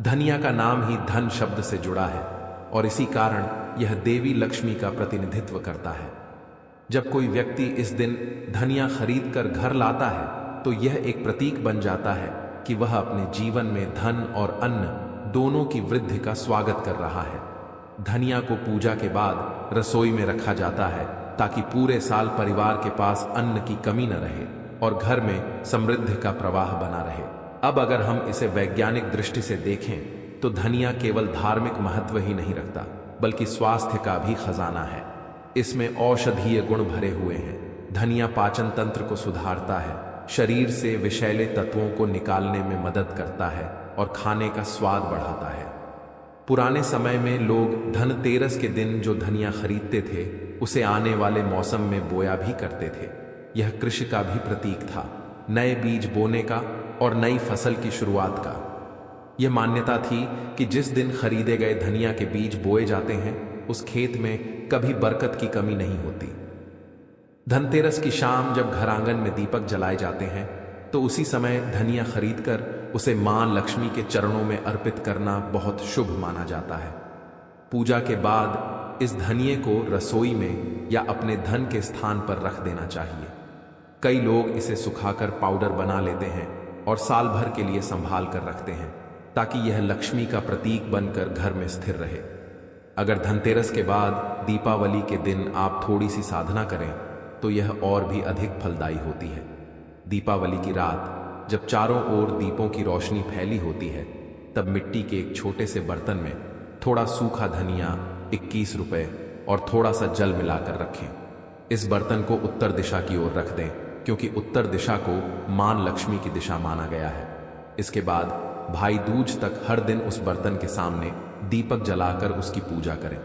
धनिया का नाम ही धन शब्द से जुड़ा है और इसी कारण यह देवी लक्ष्मी का प्रतिनिधित्व करता है। जब कोई व्यक्ति इस दिन धनिया खरीद कर घर लाता है तो यह एक प्रतीक बन जाता है कि वह अपने जीवन में धन और अन्न दोनों की वृद्धि का स्वागत कर रहा है। धनिया को पूजा के बाद रसोई में रखा जाता है ताकि पूरे साल परिवार के पास अन्न की कमी न रहे और घर में समृद्धि का प्रवाह बना रहे। अब अगर हम इसे वैज्ञानिक दृष्टि से देखें तो धनिया केवल धार्मिक महत्व ही नहीं रखता बल्कि स्वास्थ्य का भी खजाना है। इसमें औषधीय गुण भरे हुए हैं। धनिया पाचन तंत्र को सुधारता है, शरीर से विषैले तत्वों को निकालने में मदद करता है और खाने का स्वाद बढ़ाता है। पुराने समय में लोग धनतेरस के दिन जो धनिया खरीदते थे उसे आने वाले मौसम में बोया भी करते थे। यह कृषि का भी प्रतीक था, नए बीज बोने का और नई फसल की शुरुआत का। यह मान्यता थी कि जिस दिन खरीदे गए धनिया के बीज बोए जाते हैं उस खेत में कभी बरकत की कमी नहीं होती। धनतेरस की शाम जब घर आंगन में दीपक जलाए जाते हैं तो उसी समय धनिया खरीदकर उसे मां लक्ष्मी के चरणों में अर्पित करना बहुत शुभ माना जाता है। पूजा के बाद इस धनिये को रसोई में या अपने धन के स्थान पर रख देना चाहिए। कई लोग इसे सुखाकर पाउडर बना लेते हैं और साल भर के लिए संभाल कर रखते हैं ताकि यह लक्ष्मी का प्रतीक बनकर घर में स्थिर रहे। अगर धनतेरस के बाद दीपावली के दिन आप थोड़ी सी साधना करें तो यह और भी अधिक फलदायी होती है। दीपावली की रात जब चारों ओर दीपों की रोशनी फैली होती है तब मिट्टी के एक छोटे से बर्तन में थोड़ा सूखा धनिया, 21 रुपए और थोड़ा सा जल मिलाकर रखें। इस बर्तन को उत्तर दिशा की ओर रख दें क्योंकि उत्तर दिशा को मां लक्ष्मी की दिशा माना गया है। इसके बाद भाई दूज तक हर दिन उस बर्तन के सामने दीपक जलाकर उसकी पूजा करें।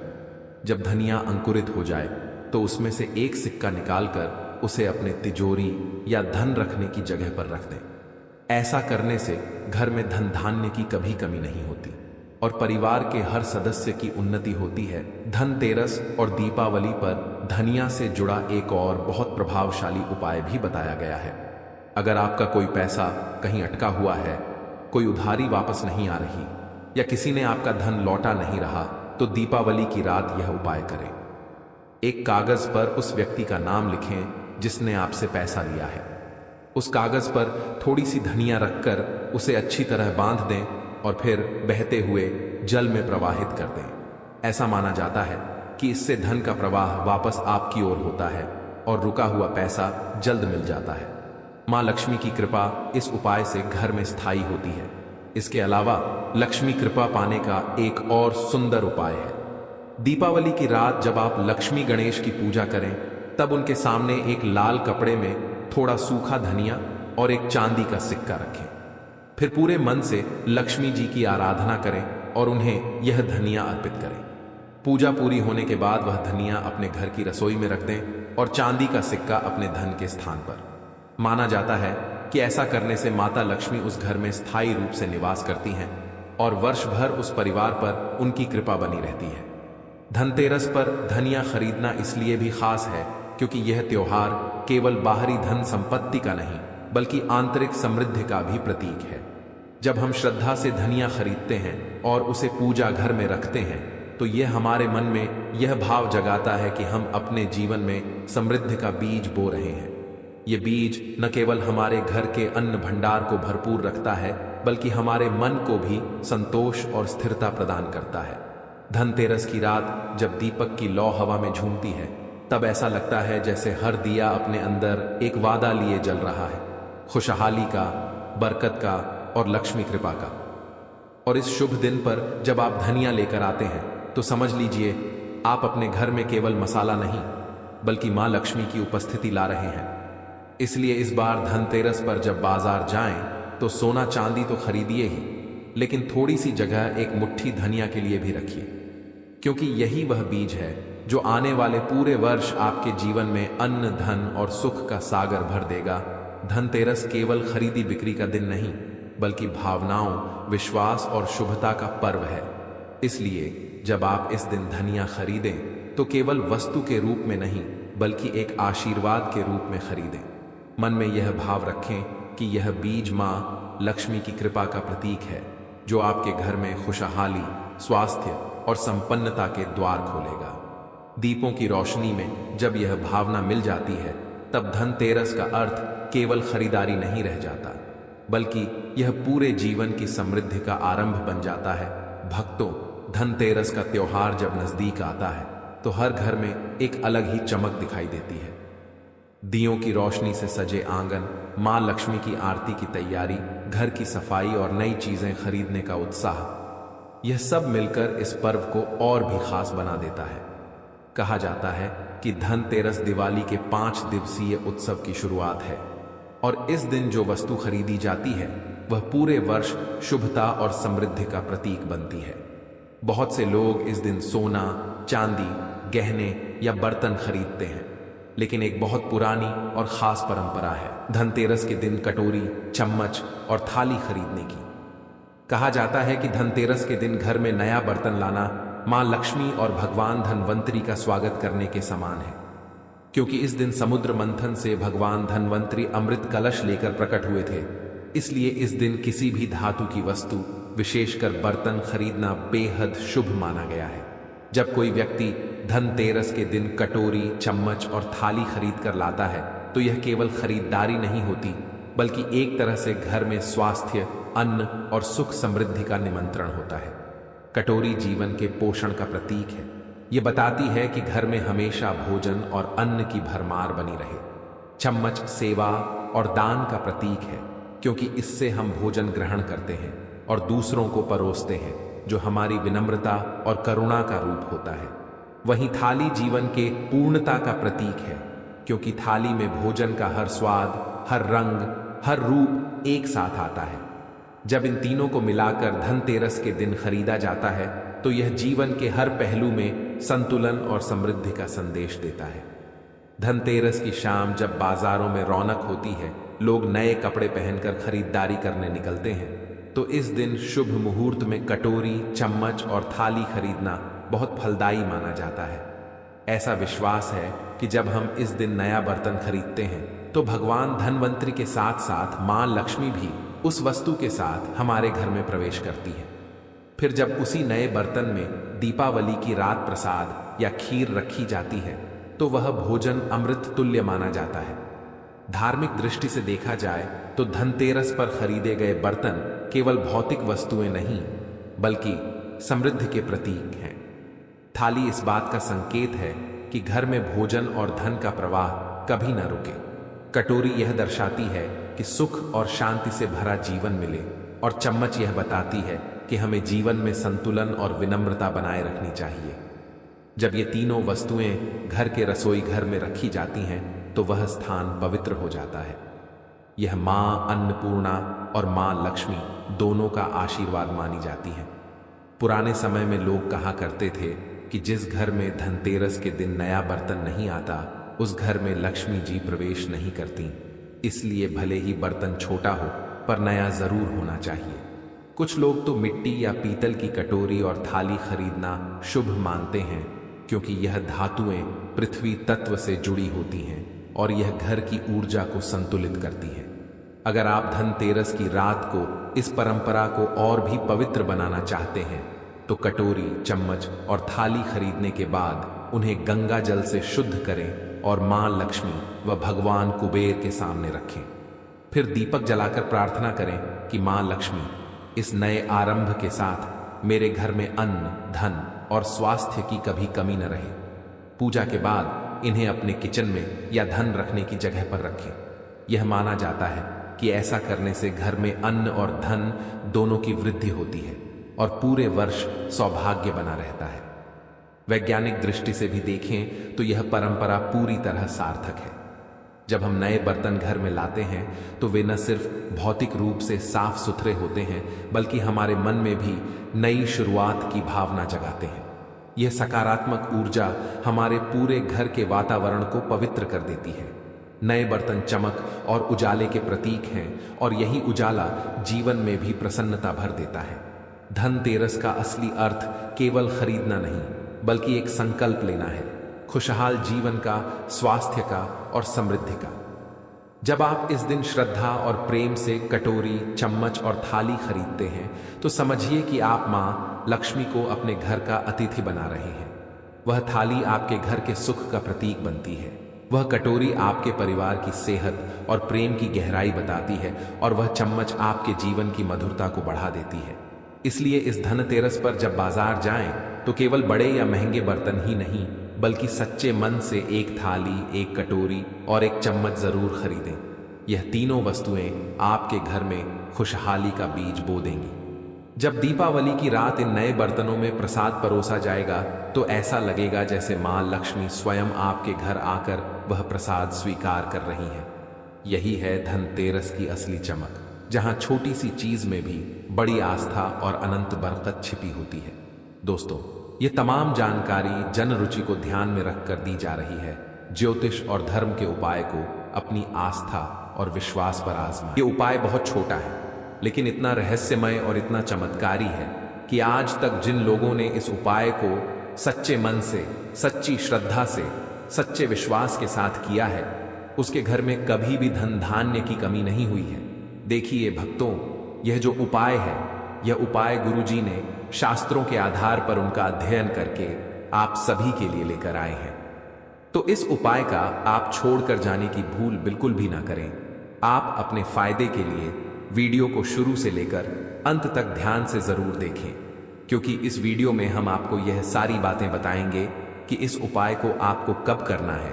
जब धनिया अंकुरित हो जाए तो उसमें से एक सिक्का निकालकर उसे अपने तिजोरी या धन रखने की जगह पर रख दें। ऐसा करने से घर में धन धान्य की कभी कमी नहीं होती और परिवार के हर सदस्य की उन्नति होती है। धनतेरस और दीपावली पर धनिया से जुड़ा एक और बहुत प्रभावशाली उपाय भी बताया गया है। अगर आपका कोई पैसा कहीं अटका हुआ है, कोई उधारी वापस नहीं आ रही या किसी ने आपका धन लौटा नहीं रहा तो दीपावली की रात यह उपाय करें। एक कागज पर उस व्यक्ति का नाम लिखें जिसने आपसे पैसा लिया है। उस कागज पर थोड़ी सी धनिया रखकर उसे अच्छी तरह बांध दें और फिर बहते हुए जल में प्रवाहित कर दें। ऐसा माना जाता है कि इससे धन का प्रवाह वापस आपकी ओर होता है और रुका हुआ पैसा जल्द मिल जाता है। मां लक्ष्मी की कृपा इस उपाय से घर में स्थायी होती है। इसके अलावा लक्ष्मी कृपा पाने का एक और सुंदर उपाय है। दीपावली की रात जब आप लक्ष्मी गणेश की पूजा करें तब उनके सामने एक लाल कपड़े में थोड़ा सूखा धनिया और एक चांदी का सिक्का रखें। फिर पूरे मन से लक्ष्मी जी की आराधना करें और उन्हें यह धनिया अर्पित करें। पूजा पूरी होने के बाद वह धनिया अपने घर की रसोई में रख दें और चांदी का सिक्का अपने धन के स्थान पर। माना जाता है कि ऐसा करने से माता लक्ष्मी उस घर में स्थायी रूप से निवास करती हैं और वर्ष भर उस परिवार पर उनकी कृपा बनी रहती है। धनतेरस पर धनिया खरीदना इसलिए भी खास है क्योंकि यह त्योहार केवल बाहरी धन संपत्ति का नहीं बल्कि आंतरिक समृद्धि का भी प्रतीक है। जब हम श्रद्धा से धनिया खरीदते हैं और उसे पूजा घर में रखते हैं तो यह हमारे मन में यह भाव जगाता है कि हम अपने जीवन में समृद्धि का बीज बो रहे हैं। ये बीज न केवल हमारे घर के अन्न भंडार को भरपूर रखता है बल्कि हमारे मन को भी संतोष और स्थिरता प्रदान करता है। धनतेरस की रात जब दीपक की लौ हवा में झूमती है तब ऐसा लगता है जैसे हर दिया अपने अंदर एक वादा लिए जल रहा है, खुशहाली का, बरकत का और लक्ष्मी कृपा का। और इस शुभ दिन पर जब आप धनिया लेकर आते हैं तो समझ लीजिए आप अपने घर में केवल मसाला नहीं बल्कि मां लक्ष्मी की उपस्थिति ला रहे हैं। इसलिए इस बार धनतेरस पर जब बाजार जाएं तो सोना चांदी तो खरीदिए ही, लेकिन थोड़ी सी जगह एक मुट्ठी धनिया के लिए भी रखिए, क्योंकि यही वह बीज है जो आने वाले पूरे वर्ष आपके जीवन में अन्न, धन और सुख का सागर भर देगा। धनतेरस केवल खरीदी बिक्री का दिन नहीं बल्कि भावनाओं, विश्वास और शुभता का पर्व है। इसलिए जब आप इस दिन धनिया खरीदें तो केवल वस्तु के रूप में नहीं बल्कि एक आशीर्वाद के रूप में खरीदें। मन में यह भाव रखें कि यह बीज मां लक्ष्मी की कृपा का प्रतीक है जो आपके घर में खुशहाली, स्वास्थ्य और संपन्नता के द्वार खोलेगा। दीपों की रोशनी में जब यह भावना मिल जाती है तब धनतेरस का अर्थ केवल खरीदारी नहीं रह जाता बल्कि यह पूरे जीवन की समृद्धि का आरंभ बन जाता है। भक्तों, धनतेरस का त्योहार जब नजदीक आता है तो हर घर में एक अलग ही चमक दिखाई देती है। दियों की रोशनी से सजे आंगन, मां लक्ष्मी की आरती की तैयारी, घर की सफाई और नई चीजें खरीदने का उत्साह, यह सब मिलकर इस पर्व को और भी खास बना देता है। कहा जाता है कि धनतेरस दिवाली के 5 दिवसीय उत्सव की शुरुआत है और इस दिन जो वस्तु खरीदी जाती है वह पूरे वर्ष शुभता और समृद्धि का प्रतीक बनती है। बहुत से लोग इस दिन सोना, चांदी, गहने या बर्तन खरीदते हैं, लेकिन एक बहुत पुरानी और खास परंपरा है धनतेरस के दिन कटोरी, चम्मच और थाली खरीदने की। कहा जाता है कि धनतेरस के दिन घर में नया बर्तन लाना मां लक्ष्मी और भगवान धनवंतरी का स्वागत करने के समान है, क्योंकि इस दिन समुद्र मंथन से भगवान धनवंतरी अमृत कलश लेकर प्रकट हुए थे। इसलिए इस दिन किसी भी धातु की वस्तु, विशेषकर बर्तन खरीदना बेहद शुभ माना गया है। जब कोई व्यक्ति धनतेरस के दिन कटोरी, चम्मच और थाली खरीद कर लाता है तो यह केवल खरीदारी नहीं होती बल्कि एक तरह से घर में स्वास्थ्य, अन्न और सुख समृद्धि का निमंत्रण होता है। कटोरी जीवन के पोषण का प्रतीक है। ये बताती है कि घर में हमेशा भोजन और अन्न की भरमार बनी रहे। चम्मच सेवा और दान का प्रतीक है, क्योंकि इससे हम भोजन ग्रहण करते हैं और दूसरों को परोसते हैं, जो हमारी विनम्रता और करुणा का रूप होता है। वहीं थाली जीवन के पूर्णता का प्रतीक है, क्योंकि थाली में भोजन का हर स्वाद, हर रंग, हर रूप एक साथ आता है। जब इन तीनों को मिलाकर धनतेरस के दिन खरीदा जाता है तो यह जीवन के हर पहलू में संतुलन और समृद्धि का संदेश देता है। धनतेरस की शाम जब बाजारों में रौनक होती है, लोग नए कपड़े पहनकर खरीदारी करने निकलते हैं, तो इस दिन शुभ मुहूर्त में कटोरी, चम्मच और थाली खरीदना बहुत फलदायी माना जाता है। ऐसा विश्वास है कि जब हम इस दिन नया बर्तन खरीदते हैं तो भगवान धनवंतरी के साथ साथ मां लक्ष्मी भी उस वस्तु के साथ हमारे घर में प्रवेश करती है। फिर जब उसी नए बर्तन में दीपावली की रात प्रसाद या खीर रखी जाती है तो वह भोजन अमृत तुल्य माना जाता है। धार्मिक दृष्टि से देखा जाए तो धनतेरस पर खरीदे गए बर्तन केवल भौतिक वस्तुएं नहीं बल्कि समृद्धि के प्रतीक हैं। थाली इस बात का संकेत है कि घर में भोजन और धन का प्रवाह कभी न रुके। कटोरी यह दर्शाती है कि सुख और शांति से भरा जीवन मिले, और चम्मच यह बताती है कि हमें जीवन में संतुलन और विनम्रता बनाए रखनी चाहिए। जब ये तीनों वस्तुएं घर के रसोई घर में रखी जाती हैं तो वह स्थान पवित्र हो जाता है। यह मां अन्नपूर्णा और मां लक्ष्मी दोनों का आशीर्वाद मानी जाती है। पुराने समय में लोग कहा करते थे कि जिस घर में धनतेरस के दिन नया बर्तन नहीं आता उस घर में लक्ष्मी जी प्रवेश नहीं करती। इसलिए भले ही बर्तन छोटा हो पर नया जरूर होना चाहिए। कुछ लोग तो मिट्टी या पीतल की कटोरी और थाली खरीदना शुभ मानते हैं, क्योंकि यह धातुएं पृथ्वी तत्व से जुड़ी होती हैं और यह घर की ऊर्जा को संतुलित करती है। अगर आप धनतेरस की रात को इस परंपरा को और भी पवित्र बनाना चाहते हैं तो कटोरी, चम्मच और थाली खरीदने के बाद उन्हें गंगा जल से शुद्ध करें और मां लक्ष्मी व भगवान कुबेर के सामने रखें। फिर दीपक जलाकर प्रार्थना करें कि मां लक्ष्मी, इस नए आरंभ के साथ मेरे घर में अन्न, धन और स्वास्थ्य की कभी कमी न रहे। पूजा के बाद इन्हें अपने किचन में या धन रखने की जगह पर रखें। यह माना जाता है कि ऐसा करने से घर में अन्न और धन दोनों की वृद्धि होती है और पूरे वर्ष सौभाग्य बना रहता है। वैज्ञानिक दृष्टि से भी देखें तो यह परंपरा पूरी तरह सार्थक है। जब हम नए बर्तन घर में लाते हैं तो वे न सिर्फ भौतिक रूप से साफ सुथरे होते हैं बल्कि हमारे मन में भी नई शुरुआत की भावना जगाते हैं। यह सकारात्मक ऊर्जा हमारे पूरे घर के वातावरण को पवित्र कर देती है। नए बर्तन चमक और उजाले के प्रतीक हैं और यही उजाला जीवन में भी प्रसन्नता भर देता है। धनतेरस का असली अर्थ केवल खरीदना नहीं बल्कि एक संकल्प लेना है, खुशहाल जीवन का, स्वास्थ्य का और समृद्धि का। जब आप इस दिन श्रद्धा और प्रेम से कटोरी, चम्मच और थाली खरीदते हैं तो समझिए कि आप मां लक्ष्मी को अपने घर का अतिथि बना रहे हैं। वह थाली आपके घर के सुख का प्रतीक बनती है, वह कटोरी आपके परिवार की सेहत और प्रेम की गहराई बताती है और वह चम्मच आपके जीवन की मधुरता को बढ़ा देती है। इसलिए इस धनतेरस पर जब बाजार जाएं तो केवल बड़े या महंगे बर्तन ही नहीं बल्कि सच्चे मन से एक थाली, एक कटोरी और एक चम्मच जरूर खरीदें। यह तीनों वस्तुएं आपके घर में खुशहाली का बीज बो देंगी। जब दीपावली की रात इन नए बर्तनों में प्रसाद परोसा जाएगा तो ऐसा लगेगा जैसे मां लक्ष्मी स्वयं आपके घर आकर वह प्रसाद स्वीकार कर रही हैं। यही है धनतेरस की असली चमक, जहां छोटी सी चीज में भी बड़ी आस्था और अनंत बरकत छिपी होती है। दोस्तों, ये तमाम जानकारी जन रुचि को ध्यान में रखकर दी जा रही है। ज्योतिष और धर्म के उपाय को अपनी आस्था और विश्वास पर आजमाएं। ये उपाय बहुत छोटा है लेकिन इतना रहस्यमय और इतना चमत्कारी है कि आज तक जिन लोगों ने इस उपाय को सच्चे मन से, सच्ची श्रद्धा से, सच्चे विश्वास के साथ किया है उसके घर में कभी भी धन धान्य की कमी नहीं हुई है। देखिए भक्तों, यह जो उपाय है यह उपाय गुरुजी ने शास्त्रों के आधार पर उनका अध्ययन करके आप सभी के लिए लेकर आए हैं। तो इस उपाय का आप छोड़कर जाने की भूल बिल्कुल भी ना करें। आप अपने फायदे के लिए वीडियो को शुरू से लेकर अंत तक ध्यान से जरूर देखें, क्योंकि इस वीडियो में हम आपको यह सारी बातें बताएंगे कि इस उपाय को आपको कब करना है,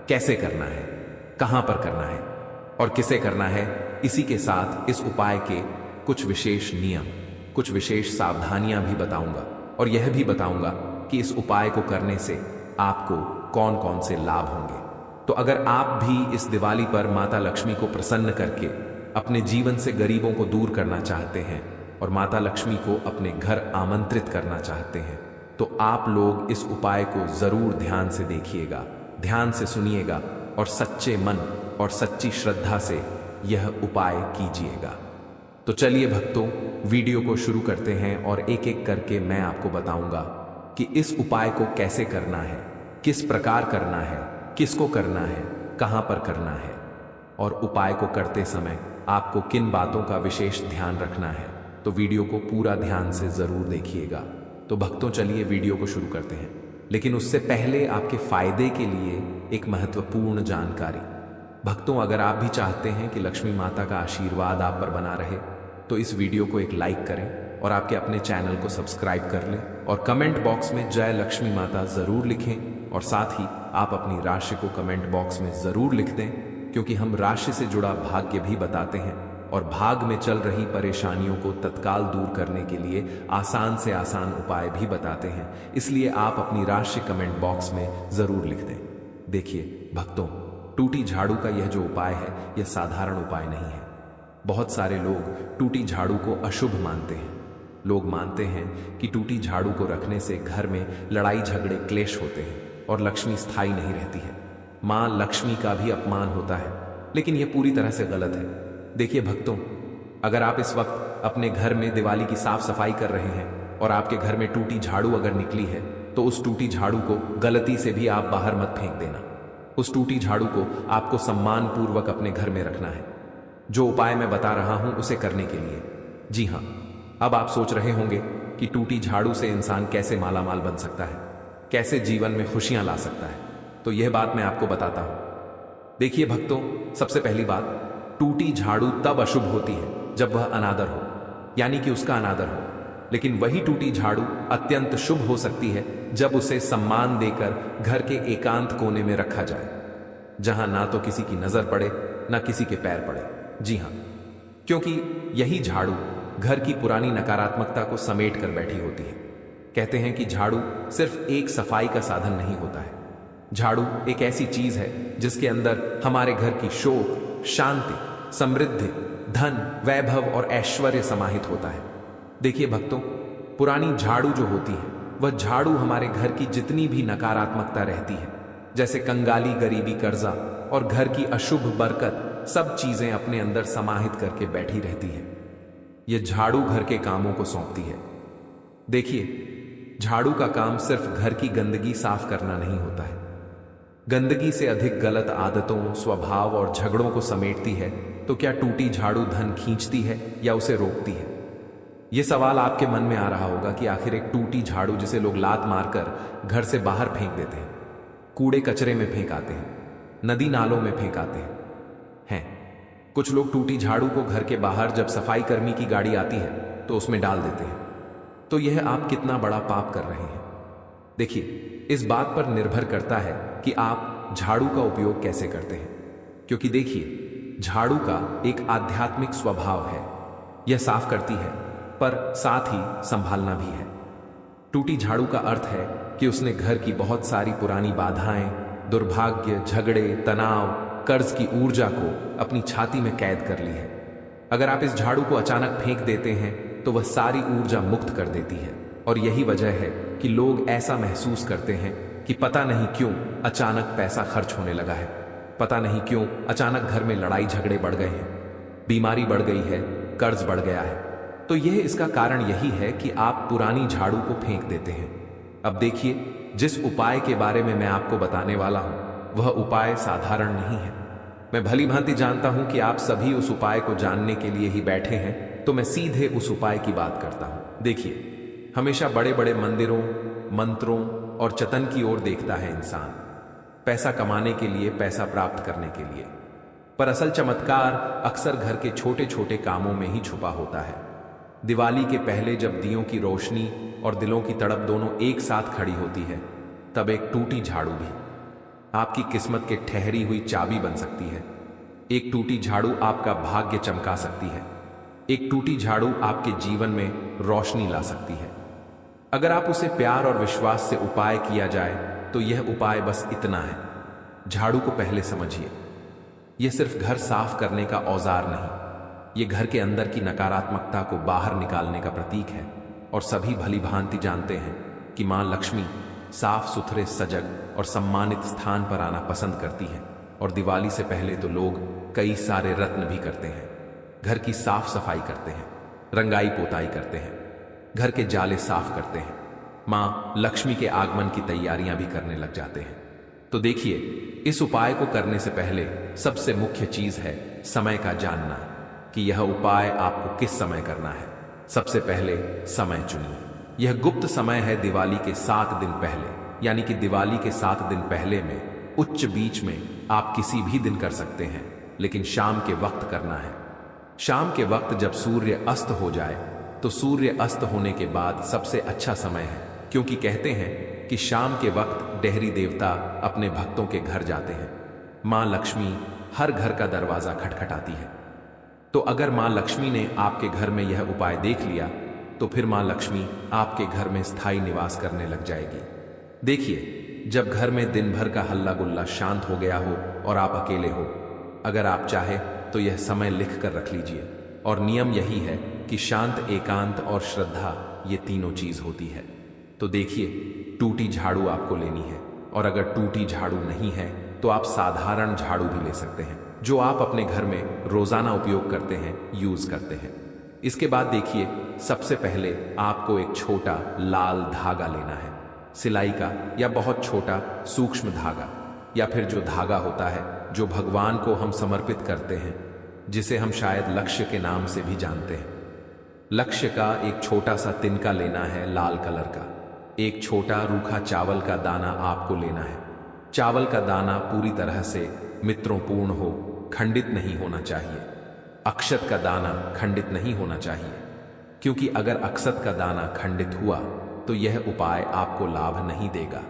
कैसे करना है, कहां पर करना है और किसे करना है। इसी के साथ इस उपाय के कुछ विशेष नियम, कुछ विशेष सावधानियां भी बताऊंगा और यह भी बताऊंगा कि इस उपाय को करने से आपको कौन कौन से लाभ होंगे। तो अगर आप भी इस दिवाली पर माता लक्ष्मी को प्रसन्न करके अपने जीवन से गरीबों को दूर करना चाहते हैं और माता लक्ष्मी को अपने घर आमंत्रित करना चाहते हैं तो आप लोग इस उपाय को जरूर ध्यान से देखिएगा, ध्यान से सुनिएगा और सच्चे मन और सच्ची श्रद्धा से यह उपाय कीजिएगा। तो चलिए भक्तों, वीडियो को शुरू करते हैं और एक एक करके मैं आपको बताऊंगा कि इस उपाय को कैसे करना है, किस प्रकार करना है, किसको करना है, कहां पर करना है और उपाय को करते समय आपको किन बातों का विशेष ध्यान रखना है। तो वीडियो को पूरा ध्यान से जरूर देखिएगा। तो भक्तों, चलिए वीडियो को शुरू करते हैं, लेकिन उससे पहले आपके फायदे के लिए एक महत्वपूर्ण जानकारी। भक्तों, अगर आप भी चाहते हैं कि लक्ष्मी माता का आशीर्वाद आप पर बना रहे तो इस वीडियो को एक लाइक करें और आपके अपने चैनल को सब्सक्राइब कर लें और कमेंट बॉक्स में जय लक्ष्मी माता जरूर लिखें और साथ ही आप अपनी राशि को कमेंट बॉक्स में जरूर लिख दें, क्योंकि हम राशि से जुड़ा भाग्य भी बताते हैं और भाग में चल रही परेशानियों को तत्काल दूर करने के लिए आसान से आसान उपाय भी बताते हैं। इसलिए आप अपनी राशि कमेंट बॉक्स में जरूर लिख दें। देखिए भक्तों, टूटी झाड़ू का यह जो उपाय है यह साधारण उपाय नहीं है। बहुत सारे लोग टूटी झाड़ू को अशुभ मानते हैं। लोग मानते हैं कि टूटी झाड़ू को रखने से घर में लड़ाई झगड़े क्लेश होते हैं और लक्ष्मी स्थायी नहीं रहती है, मां लक्ष्मी का भी अपमान होता है, लेकिन यह पूरी तरह से गलत है। देखिए भक्तों, अगर आप इस वक्त अपने घर में दिवाली की साफ सफाई कर रहे हैं और आपके घर में टूटी झाड़ू अगर निकली है तो उस टूटी झाड़ू को गलती से भी आप बाहर मत फेंक देना। उस टूटी झाड़ू को आपको सम्मान पूर्वक अपने घर में रखना है। जो उपाय मैं बता रहा हूं उसे करने के लिए। जी हां, अब आप सोच रहे होंगे कि टूटी झाड़ू से इंसान कैसे मालामाल बन सकता है, कैसे जीवन में खुशियां ला सकता है। तो यह बात मैं आपको बताता हूं। देखिए भक्तों, सबसे पहली बात, टूटी झाड़ू तब अशुभ होती है जब वह अनादर हो, यानी कि उसका अनादर हो। लेकिन वही टूटी झाड़ू अत्यंत शुभ हो सकती है जब उसे सम्मान देकर घर के एकांत कोने में रखा जाए, जहां ना तो किसी की नजर पड़े ना किसी के पैर पड़े। जी हां, क्योंकि यही झाड़ू घर की पुरानी नकारात्मकता को समेट कर बैठी होती है। कहते हैं कि झाड़ू सिर्फ एक सफाई का साधन नहीं होता है। झाड़ू एक ऐसी चीज है जिसके अंदर हमारे घर की शोक, शांति, समृद्धि, धन, वैभव और ऐश्वर्य समाहित होता है। देखिए भक्तों, पुरानी झाड़ू जो होती है वह झाड़ू हमारे घर की जितनी भी नकारात्मकता रहती है, जैसे कंगाली, गरीबी, कर्जा और घर की अशुभ बरकत, सब चीजें अपने अंदर समाहित करके बैठी रहती है। यह झाड़ू घर के कामों को सौंपती है। देखिए, झाड़ू का काम सिर्फ घर की गंदगी साफ करना नहीं होता है। गंदगी से अधिक गलत आदतों, स्वभाव और झगड़ों को समेटती है। तो क्या टूटी झाड़ू धन खींचती है या उसे रोकती है? यह सवाल आपके मन में आ रहा होगा कि आखिर एक टूटी झाड़ू जिसे लोग लात मारकर घर से बाहर फेंक देते हैं, कूड़े कचरे में फेंक आते हैं, नदी नालों में फेंक आते हैं। कुछ लोग टूटी झाड़ू को घर के बाहर जब सफाई कर्मी की गाड़ी आती है तो उसमें डाल देते हैं। तो यह आप कितना बड़ा पाप कर रहे हैं। देखिए, इस बात पर निर्भर करता है कि आप झाड़ू का उपयोग कैसे करते हैं। क्योंकि देखिए, झाड़ू का एक आध्यात्मिक स्वभाव है। यह साफ करती है पर साथ ही संभालना भी है। टूटी झाड़ू का अर्थ है कि उसने घर की बहुत सारी पुरानी बाधाएं, दुर्भाग्य, झगड़े, तनाव, कर्ज की ऊर्जा को अपनी छाती में कैद कर ली है। अगर आप इस झाड़ू को अचानक फेंक देते हैं तो वह सारी ऊर्जा मुक्त कर देती है। और यही वजह है कि लोग ऐसा महसूस करते हैं कि पता नहीं क्यों अचानक पैसा खर्च होने लगा है, पता नहीं क्यों अचानक घर में लड़ाई झगड़े बढ़ गए हैं, बीमारी बढ़ गई है, कर्ज बढ़ गया है। तो यह इसका कारण यही है कि आप पुरानी झाड़ू को फेंक देते हैं। अब देखिए, जिस उपाय के बारे में मैं आपको बताने वाला हूं वह उपाय साधारण नहीं है। मैं भली भांति जानता हूं कि आप सभी उस उपाय को जानने के लिए ही बैठे हैं, तो मैं सीधे उस उपाय की बात करता हूं। देखिए, हमेशा बड़े बड़े मंदिरों, मंत्रों और चतन की ओर देखता है इंसान, पैसा कमाने के लिए, पैसा प्राप्त करने के लिए। पर असल चमत्कार अक्सर घर के छोटे छोटे कामों में ही छुपा होता है। दिवाली के पहले जब दियों की रोशनी और दिलों की तड़प दोनों एक साथ खड़ी होती है, तब एक टूटी झाड़ू भी आपकी किस्मत के ठहरी हुई चाबी बन सकती है। एक टूटी झाड़ू आपका भाग्य चमका सकती है। एक टूटी झाड़ू आपके जीवन में रोशनी ला सकती है। अगर आप उसे प्यार और विश्वास से उपाय किया जाए तो यह उपाय बस इतना है। झाड़ू को पहले समझिए। यह सिर्फ घर साफ करने का औजार नहीं, यह घर के अंदर की नकारात्मकता को बाहर निकालने का प्रतीक है। और सभी भली भांति जानते हैं कि मां लक्ष्मी साफ सुथरे, सजग और सम्मानित स्थान पर आना पसंद करती हैं। और दिवाली से पहले तो लोग कई सारे रत्न भी करते हैं, घर की साफ सफाई करते हैं, रंगाई पोताई करते हैं, घर के जाले साफ करते हैं, मां लक्ष्मी के आगमन की तैयारियां भी करने लग जाते हैं। तो देखिए, इस उपाय को करने से पहले सबसे मुख्य चीज है समय का जानना कि यह उपाय आपको किस समय करना है। सबसे पहले समय चुनिए। यह गुप्त समय है दिवाली के 7 दिन पहले, यानी कि दिवाली के 7 दिन पहले में उच्च बीच में आप किसी भी दिन कर सकते हैं, लेकिन शाम के वक्त करना है। शाम के वक्त जब सूर्य अस्त हो जाए तो सूर्य अस्त होने के बाद सबसे अच्छा समय है, क्योंकि कहते हैं कि शाम के वक्त डेहरी देवता अपने भक्तों के घर जाते हैं। मां लक्ष्मी हर घर का दरवाजा खटखटाती है। तो अगर मां लक्ष्मी ने आपके घर में यह उपाय देख लिया तो फिर मां लक्ष्मी आपके घर में स्थायी निवास करने लग जाएगी। देखिए, जब घर में दिन भर का हल्ला गुल्ला शांत हो गया हो और आप अकेले हो, अगर आप चाहे तो यह समय लिख कर रख लीजिए। और नियम यही है कि शांत, एकांत और श्रद्धा, ये तीनों चीज होती है। तो देखिए, टूटी झाड़ू आपको लेनी है। और अगर टूटी झाड़ू नहीं है तो आप साधारण झाड़ू भी ले सकते हैं, जो आप अपने घर में रोजाना उपयोग करते हैं, यूज करते हैं। इसके बाद देखिए, सबसे पहले आपको एक छोटा लाल धागा लेना है, सिलाई का या बहुत छोटा सूक्ष्म धागा, या फिर जो धागा होता है जो भगवान को हम समर्पित करते हैं, जिसे हम शायद लक्ष्य के नाम से भी जानते हैं। लक्ष्य का एक छोटा सा तिनका लेना है, लाल कलर का। एक छोटा रूखा चावल का दाना आपको लेना है। चावल का दाना पूरी तरह से मित्रों पूर्ण हो, खंडित नहीं होना चाहिए। अक्षत का दाना खंडित नहीं होना चाहिए, क्योंकि अगर अक्षत का दाना खंडित हुआ तो यह उपाय आपको लाभ नहीं देगा।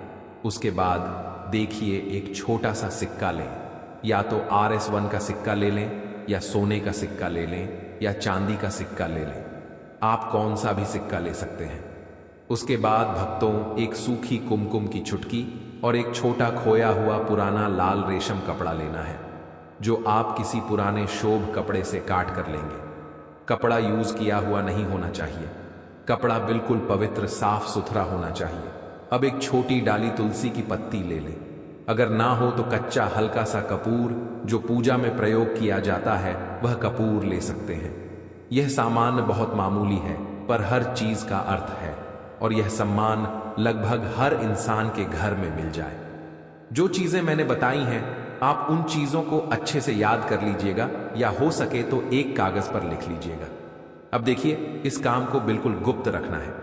उसके बाद देखिए, एक छोटा सा सिक्का लें, या तो RS1 का सिक्का ले लें, या सोने का सिक्का ले लें, या चांदी का सिक्का ले लें। आप कौन सा भी सिक्का ले सकते हैं। उसके बाद भक्तों, एक सूखी कुमकुम की चुटकी और एक छोटा खोया हुआ पुराना लाल रेशम कपड़ा लेना है, जो आप किसी पुराने शोभ कपड़े से काट कर लेंगे। कपड़ा यूज किया हुआ नहीं होना चाहिए। कपड़ा बिल्कुल पवित्र साफ सुथरा होना चाहिए। अब एक छोटी डाली तुलसी की पत्ती ले लें। अगर ना हो तो कच्चा हल्का सा कपूर, जो पूजा में प्रयोग किया जाता है, वह कपूर ले सकते हैं। यह सामान बहुत मामूली है, पर हर चीज का अर्थ है, और यह सम्मान लगभग हर इंसान के घर में मिल जाए। जो चीजें मैंने बताई हैं, आप उन चीजों को अच्छे से याद कर लीजिएगा, या हो सके तो एक कागज पर लिख लीजिएगा। अब देखिए, इस काम को बिल्कुल गुप्त रखना है।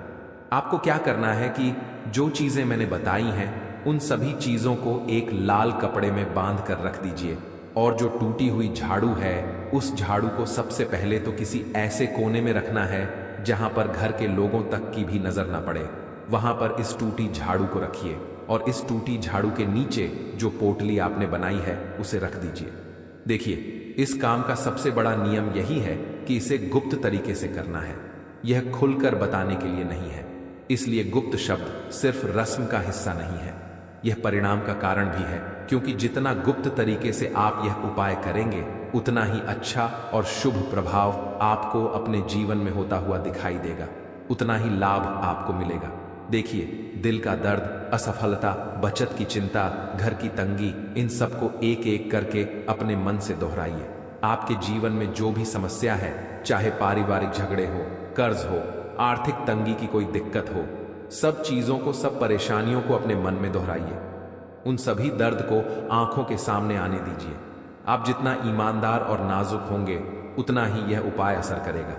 आपको क्या करना है कि जो चीजें मैंने बताई हैं, उन सभी चीजों को एक लाल कपड़े में बांध कर रख दीजिए, और जो टूटी हुई झाड़ू है, उस झाड़ू को सबसे पहले तो किसी ऐसे कोने में रखना है जहां पर घर के लोगों तक की भी नजर ना पड़े। वहां पर इस टूटी झाड़ू को रखिए, और इस टूटी झाड़ू के नीचे जो पोटली आपने बनाई है, उसे रख दीजिए। देखिए, इस काम का सबसे बड़ा नियम यही है कि इसे गुप्त तरीके से करना है। यह खुलकर बताने के लिए नहीं है। इसलिए गुप्त शब्द सिर्फ रस्म का हिस्सा नहीं है, यह परिणाम का कारण भी है, क्योंकि जितना गुप्त तरीके से आप यह उपाय करेंगे, उतना ही अच्छा और शुभ प्रभाव आपको अपने जीवन में होता हुआ दिखाई देगा, उतना ही लाभ आपको मिलेगा। देखिए, दिल का दर्द, असफलता, बचत की चिंता, घर की तंगी, इन सबको एक एक करके अपने मन से दोहराइए। आपके जीवन में जो भी समस्या है, चाहे पारिवारिक झगड़े हो, कर्ज हो, आर्थिक तंगी की कोई दिक्कत हो, सब चीजों को, सब परेशानियों को अपने मन में दोहराइए। उन सभी दर्द को आंखों के सामने आने दीजिए। आप जितना ईमानदार और नाजुक होंगे, उतना ही यह उपाय असर करेगा।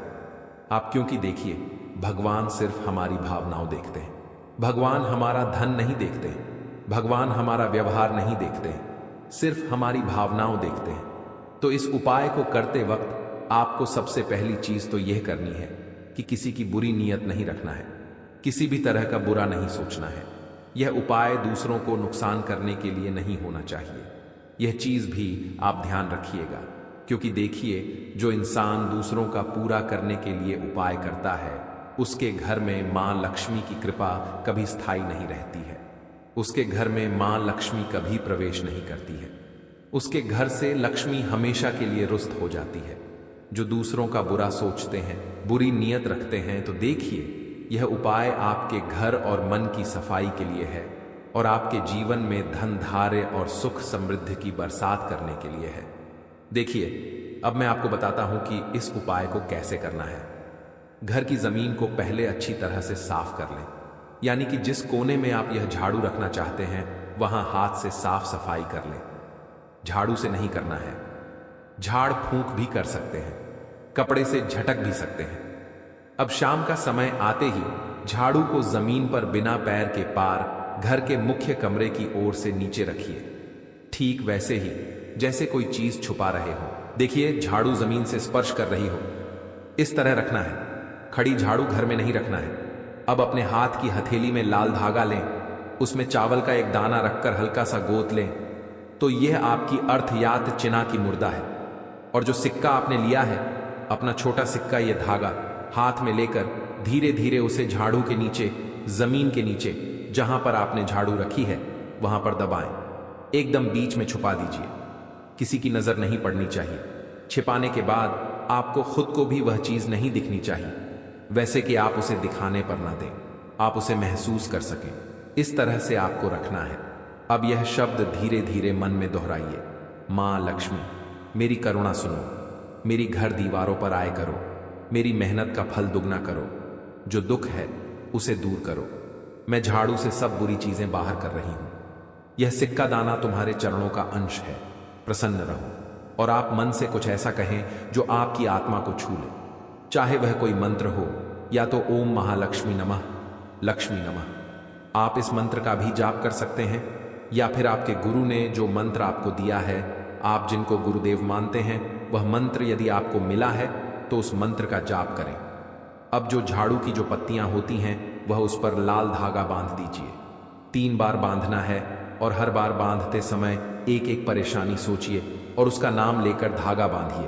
आप क्योंकि देखिए, भगवान सिर्फ हमारी भावनाओं देखते हैं। भगवान हमारा धन नहीं देखते हैं। भगवान हमारा व्यवहार नहीं देखते हैं, सिर्फ हमारी भावनाओं देखते हैं। तो इस उपाय को करते वक्त आपको सबसे पहली चीज तो यह करनी है कि किसी की बुरी नीयत नहीं रखना है, किसी भी तरह का बुरा नहीं सोचना है। यह उपाय दूसरों को नुकसान करने के लिए नहीं होना चाहिए। यह चीज भी आप ध्यान रखिएगा, क्योंकि देखिए, जो इंसान दूसरों का पूरा करने के लिए उपाय करता है, उसके घर में मां लक्ष्मी की कृपा कभी स्थायी नहीं रहती है। उसके घर में मां लक्ष्मी कभी प्रवेश नहीं करती है। उसके घर से लक्ष्मी हमेशा के लिए रुष्ट हो जाती है। जो दूसरों का बुरा सोचते हैं, बुरी नीयत रखते हैं, तो देखिए, यह उपाय आपके घर और मन की सफाई के लिए है, और आपके जीवन में धन, धार्य और सुख समृद्धि की बरसात करने के लिए है। देखिए, अब मैं आपको बताता हूं कि इस उपाय को कैसे करना है। घर की जमीन को पहले अच्छी तरह से साफ कर लें, यानी कि जिस कोने में आप यह झाड़ू रखना चाहते हैं, वहां हाथ से साफ सफाई कर लें। झाड़ू से नहीं करना है, झाड़ फूंक भी कर सकते हैं, कपड़े से झटक भी सकते हैं। अब शाम का समय आते ही झाड़ू को जमीन पर बिना पैर के पार घर के मुख्य कमरे की ओर से नीचे रखिए, ठीक वैसे ही जैसे कोई चीज छुपा रहे हो। देखिए, झाड़ू जमीन से स्पर्श कर रही हो, इस तरह रखना है। खड़ी झाड़ू घर में नहीं रखना है। अब अपने हाथ की हथेली में लाल धागा लें, उसमें चावल का एक दाना रखकर हल्का सा गोत लें, तो यह आपकी अर्थयात चिना की मुर्दा है। और जो सिक्का आपने लिया है, अपना छोटा सिक्का, यह धागा हाथ में लेकर धीरे धीरे उसे झाड़ू के नीचे, जमीन के नीचे जहां पर आपने झाड़ू रखी है, वहां पर दबाएं। एकदम बीच में छुपा दीजिए, किसी की नजर नहीं पड़नी चाहिए। छिपाने के बाद आपको खुद को भी वह चीज नहीं दिखनी चाहिए, वैसे कि आप उसे दिखाने पर ना दें, आप उसे महसूस कर सकें। इस तरह से आपको रखना है। अब यह शब्द धीरे धीरे मन में दोहराइए, मां लक्ष्मी, मेरी करुणा सुनो, मेरी घर दीवारों पर आए करो, मेरी मेहनत का फल दुगना करो, जो दुख है उसे दूर करो। मैं झाड़ू से सब बुरी चीजें बाहर कर रही हूं। यह सिक्का दाना तुम्हारे चरणों का अंश है, प्रसन्न रहो। और आप मन से कुछ ऐसा कहें जो आपकी आत्मा को छू ले। चाहे वह कोई मंत्र हो या तो ओम महालक्ष्मी नमः, लक्ष्मी नमः। आप इस मंत्र का भी जाप कर सकते हैं, या फिर आपके गुरु ने जो मंत्र आपको दिया है, आप जिनको गुरुदेव मानते हैं, वह मंत्र यदि आपको मिला है तो उस मंत्र का जाप करें। अब जो झाड़ू की जो पत्तियां होती हैं वह उस पर लाल धागा बांध दीजिए। 3 बार बांधना है और हर बार बांधते समय एक एक परेशानी सोचिए और उसका नाम लेकर धागा बांधिए,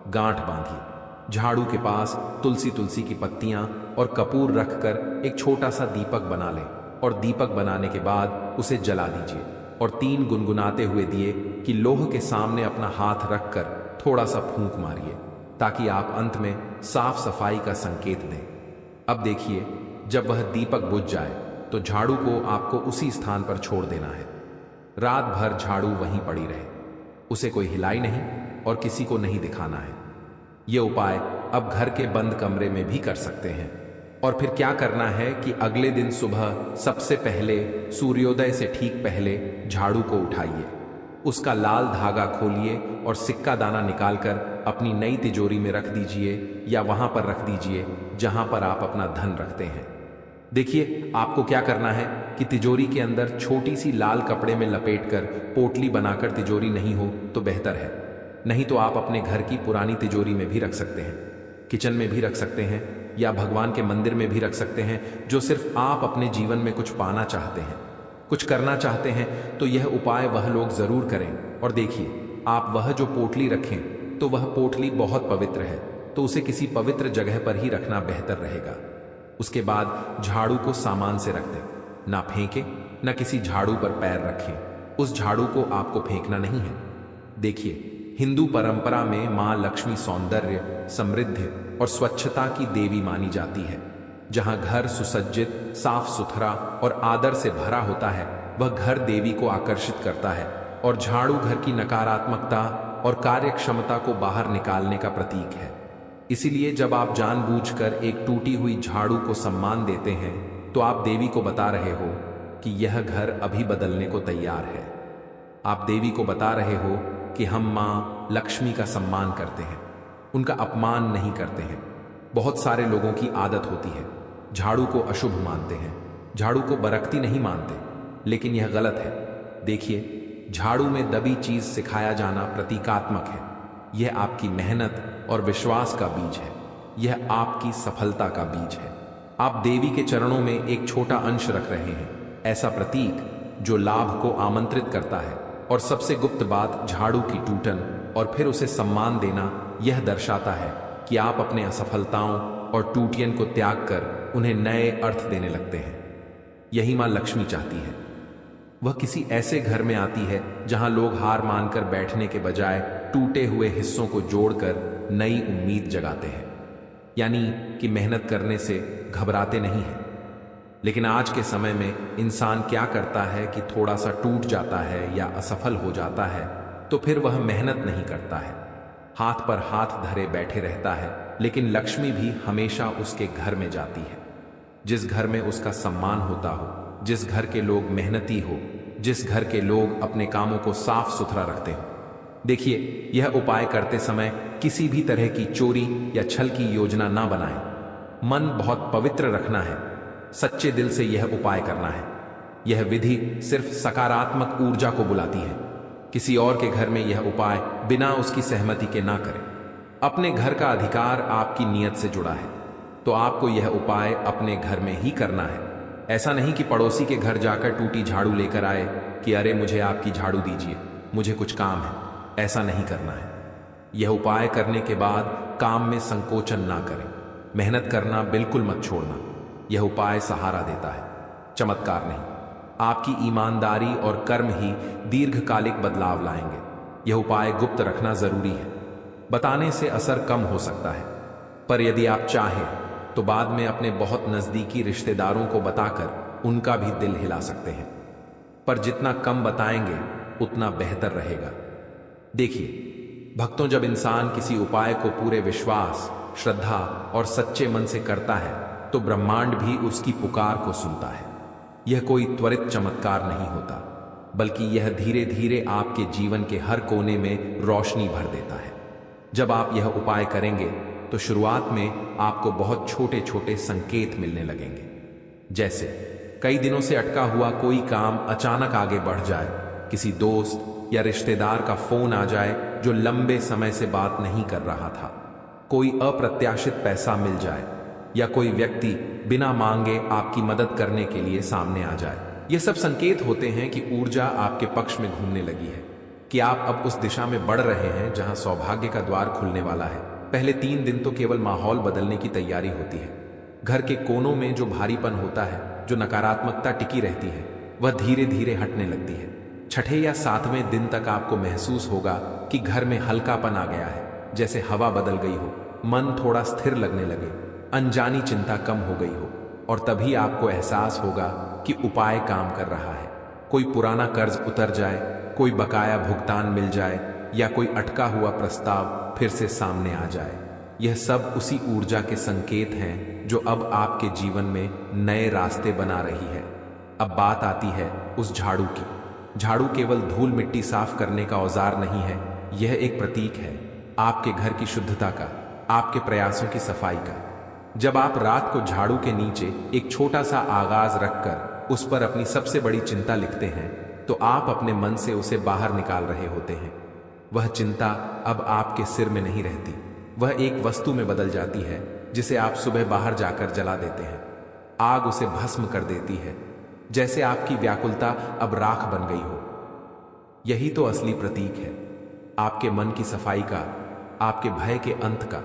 गांठ बांधिए। झाड़ू के पास तुलसी की पत्तियां और कपूर रखकर एक छोटा सा दीपक बना लें और दीपक बनाने के बाद उसे जला दीजिए और 3 गुनगुनाते हुए दिए कि लोह के सामने अपना हाथ रखकर थोड़ा सा फूंक मारिए, ताकि आप अंत में साफ सफाई का संकेत दें। अब देखिए, जब वह दीपक बुझ जाए तो झाड़ू को आपको उसी स्थान पर छोड़ देना है। रात भर झाड़ू वहीं पड़ी रहे, उसे कोई हिलाई नहीं और किसी को नहीं दिखाना है। यह उपाय अब घर के बंद कमरे में भी कर सकते हैं। और फिर क्या करना है कि अगले दिन सुबह सबसे पहले सूर्योदय से ठीक पहले झाड़ू को उठाइए, उसका लाल धागा खोलिए और सिक्का दाना निकालकर अपनी नई तिजोरी में रख दीजिए या वहां पर रख दीजिए जहां पर आप अपना धन रखते हैं। देखिए, आपको क्या करना है कि तिजोरी के अंदर छोटी सी लाल कपड़े में लपेटकर पोटली बनाकर तिजोरी नहीं हो तो बेहतर है, नहीं तो आप अपने घर की पुरानी तिजोरी में भी रख सकते हैं, किचन में भी रख सकते हैं या भगवान के मंदिर में भी रख सकते हैं। जो सिर्फ आप अपने जीवन में कुछ पाना चाहते हैं, कुछ करना चाहते हैं, तो यह उपाय वह लोग जरूर करें। और देखिए, आप वह जो पोटली रखें तो वह पोटली बहुत पवित्र है, तो उसे किसी पवित्र जगह पर ही रखना बेहतर रहेगा। उसके बाद झाड़ू को सामान से रख दें, ना फेंके ना किसी झाड़ू पर पैर रखें। उस झाड़ू को आपको फेंकना नहीं है। देखिए, हिंदू परंपरा में मां लक्ष्मी सौंदर्य, समृद्धि और स्वच्छता की देवी मानी जाती है। जहां घर सुसज्जित, साफ सुथरा और आदर से भरा होता है, वह घर देवी को आकर्षित करता है और झाड़ू घर की नकारात्मकता और कार्यक्षमता को बाहर निकालने का प्रतीक है। इसीलिए जब आप जानबूझकर एक टूटी हुई झाड़ू को सम्मान देते हैं, तो आप देवी को बता रहे हो कि यह घर अभी बदलने को तैयार है। आप देवी को बता रहे हो कि हम मां लक्ष्मी का सम्मान करते हैं, उनका अपमान नहीं करते हैं। बहुत सारे लोगों की आदत होती है, झाड़ू को अशुभ मानते हैं, झाड़ू को बरकती नहीं मानते, लेकिन यह गलत है। देखिए, झाड़ू में दबी चीज सिखाया जाना प्रतीकात्मक है। यह आपकी मेहनत और विश्वास का बीज है, यह आपकी सफलता का बीज है। आप देवी के चरणों में एक छोटा अंश रख रहे हैं, ऐसा प्रतीक जो लाभ को आमंत्रित करता है। और सबसे गुप्त बात, झाड़ू की टूटन और फिर उसे सम्मान देना यह दर्शाता है कि आप अपने असफलताओं और टूटियन को त्याग कर उन्हें नए अर्थ देने लगते हैं। यही मां लक्ष्मी चाहती है। वह किसी ऐसे घर में आती है जहां लोग हार मानकर बैठने के बजाय टूटे हुए हिस्सों को जोड़कर नई उम्मीद जगाते हैं, यानी कि मेहनत करने से घबराते नहीं हैं। लेकिन आज के समय में इंसान क्या करता है कि थोड़ा सा टूट जाता है या असफल हो जाता है तो फिर वह मेहनत नहीं करता है, हाथ पर हाथ धरे बैठे रहता है। लेकिन लक्ष्मी भी हमेशा उसके घर में जाती है, जिस घर में उसका सम्मान होता हो, जिस घर के लोग मेहनती हो, जिस घर के लोग अपने कामों को साफ सुथरा रखते हो। देखिए, यह उपाय करते समय किसी भी तरह की चोरी या छल की योजना ना बनाएं। मन बहुत पवित्र रखना है, सच्चे दिल से यह उपाय करना है। यह विधि सिर्फ सकारात्मक ऊर्जा को बुलाती है। किसी और के घर में यह उपाय बिना उसकी सहमति के ना करें। अपने घर का अधिकार आपकी नीयत से जुड़ा है, तो आपको यह उपाय अपने घर में ही करना है। ऐसा नहीं कि पड़ोसी के घर जाकर टूटी झाड़ू लेकर आए कि अरे मुझे आपकी झाड़ू दीजिए, मुझे कुछ काम है। ऐसा नहीं करना है। यह उपाय करने के बाद काम में संकोचन ना करें। मेहनत करना बिल्कुल मत छोड़ना। यह उपाय सहारा देता है, चमत्कार नहीं। आपकी ईमानदारी और कर्म ही दीर्घकालिक बदलाव लाएंगे। यह उपाय गुप्त रखना जरूरी है, बताने से असर कम हो सकता है, पर यदि आप चाहें तो बाद में अपने बहुत नजदीकी रिश्तेदारों को बताकर उनका भी दिल हिला सकते हैं। पर जितना कम बताएंगे उतना बेहतर रहेगा। देखिए भक्तों, जब इंसान किसी उपाय को पूरे विश्वास, श्रद्धा और सच्चे मन से करता है तो ब्रह्मांड भी उसकी पुकार को सुनता है। यह कोई त्वरित चमत्कार नहीं होता। बल्कि यह धीरे धीरे आपके जीवन के हर कोने में रोशनी भर देता है। जब आप यह उपाय करेंगे तो शुरुआत में आपको बहुत छोटे छोटे संकेत मिलने लगेंगे। जैसे कई दिनों से अटका हुआ कोई काम अचानक आगे बढ़ जाए, किसी दोस्त या रिश्तेदार का फोन आ जाए जो लंबे समय से बात नहीं कर रहा था, कोई अप्रत्याशित पैसा मिल जाए, या कोई व्यक्ति बिना मांगे आपकी मदद करने के लिए सामने आ जाए। ये सब संकेत होते हैं कि ऊर्जा आपके पक्ष में घूमने लगी है, कि आप अब उस दिशा में बढ़ रहे हैं जहां सौभाग्य का द्वार खुलने वाला है। पहले 3 दिन तो केवल माहौल बदलने की तैयारी होती है। घर के कोनों में जो भारीपन होता है, जो नकारात्मकता टिकी रहती है, वह धीरे धीरे हटने लगती है। छठे या 7वें दिन तक आपको महसूस होगा कि घर में हल्कापन आ गया है, जैसे हवा बदल गई हो, मन थोड़ा स्थिर लगने लगे, अनजानी चिंता कम हो गई हो। और तभी आपको एहसास होगा कि उपाय काम कर रहा है। कोई पुराना कर्ज उतर जाए, कोई बकाया भुगतान मिल जाए, या कोई अटका हुआ प्रस्ताव फिर से सामने आ जाए। यह सब उसी ऊर्जा के संकेत हैं जो अब आपके जीवन में नए रास्ते बना रही है। अब बात आती है उस झाड़ू की। झाड़ू केवल धूल मिट्टी साफ करने का औजार नहीं है, यह एक प्रतीक है आपके घर की शुद्धता का, आपके प्रयासों की सफाई का। जब आप रात को झाड़ू के नीचे एक छोटा सा आगाज रखकर उस पर अपनी सबसे बड़ी चिंता लिखते हैं, तो आप अपने मन से उसे बाहर निकाल रहे होते हैं। वह चिंता अब आपके सिर में नहीं रहती, वह एक वस्तु में बदल जाती है जिसे आप सुबह बाहर जाकर जला देते हैं। आग उसे भस्म कर देती है, जैसे आपकी व्याकुलता अब राख बन गई हो। यही तो असली प्रतीक है आपके मन की सफाई का, आपके भय के अंत का।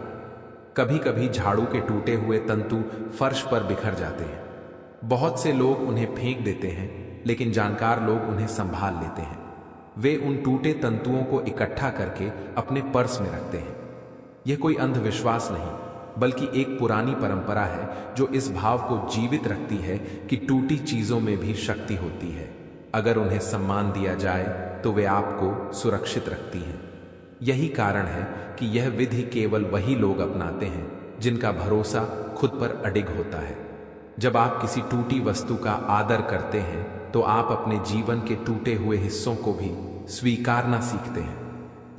कभी कभी झाड़ू के टूटे हुए तंतु फर्श पर बिखर जाते हैं। बहुत से लोग उन्हें फेंक देते हैं, लेकिन जानकार लोग उन्हें संभाल लेते हैं। वे उन टूटे तंतुओं को इकट्ठा करके अपने पर्स में रखते हैं। यह कोई अंधविश्वास नहीं, बल्कि एक पुरानी परंपरा है जो इस भाव को जीवित रखती है कि टूटी चीजों में भी शक्ति होती है। अगर उन्हें सम्मान दिया जाए तो वे आपको सुरक्षित रखती हैं। यही कारण है कि यह विधि केवल वही लोग अपनाते हैं जिनका भरोसा खुद पर अडिग होता है। जब आप किसी टूटी वस्तु का आदर करते हैं तो आप अपने जीवन के टूटे हुए हिस्सों को भी स्वीकारना सीखते हैं।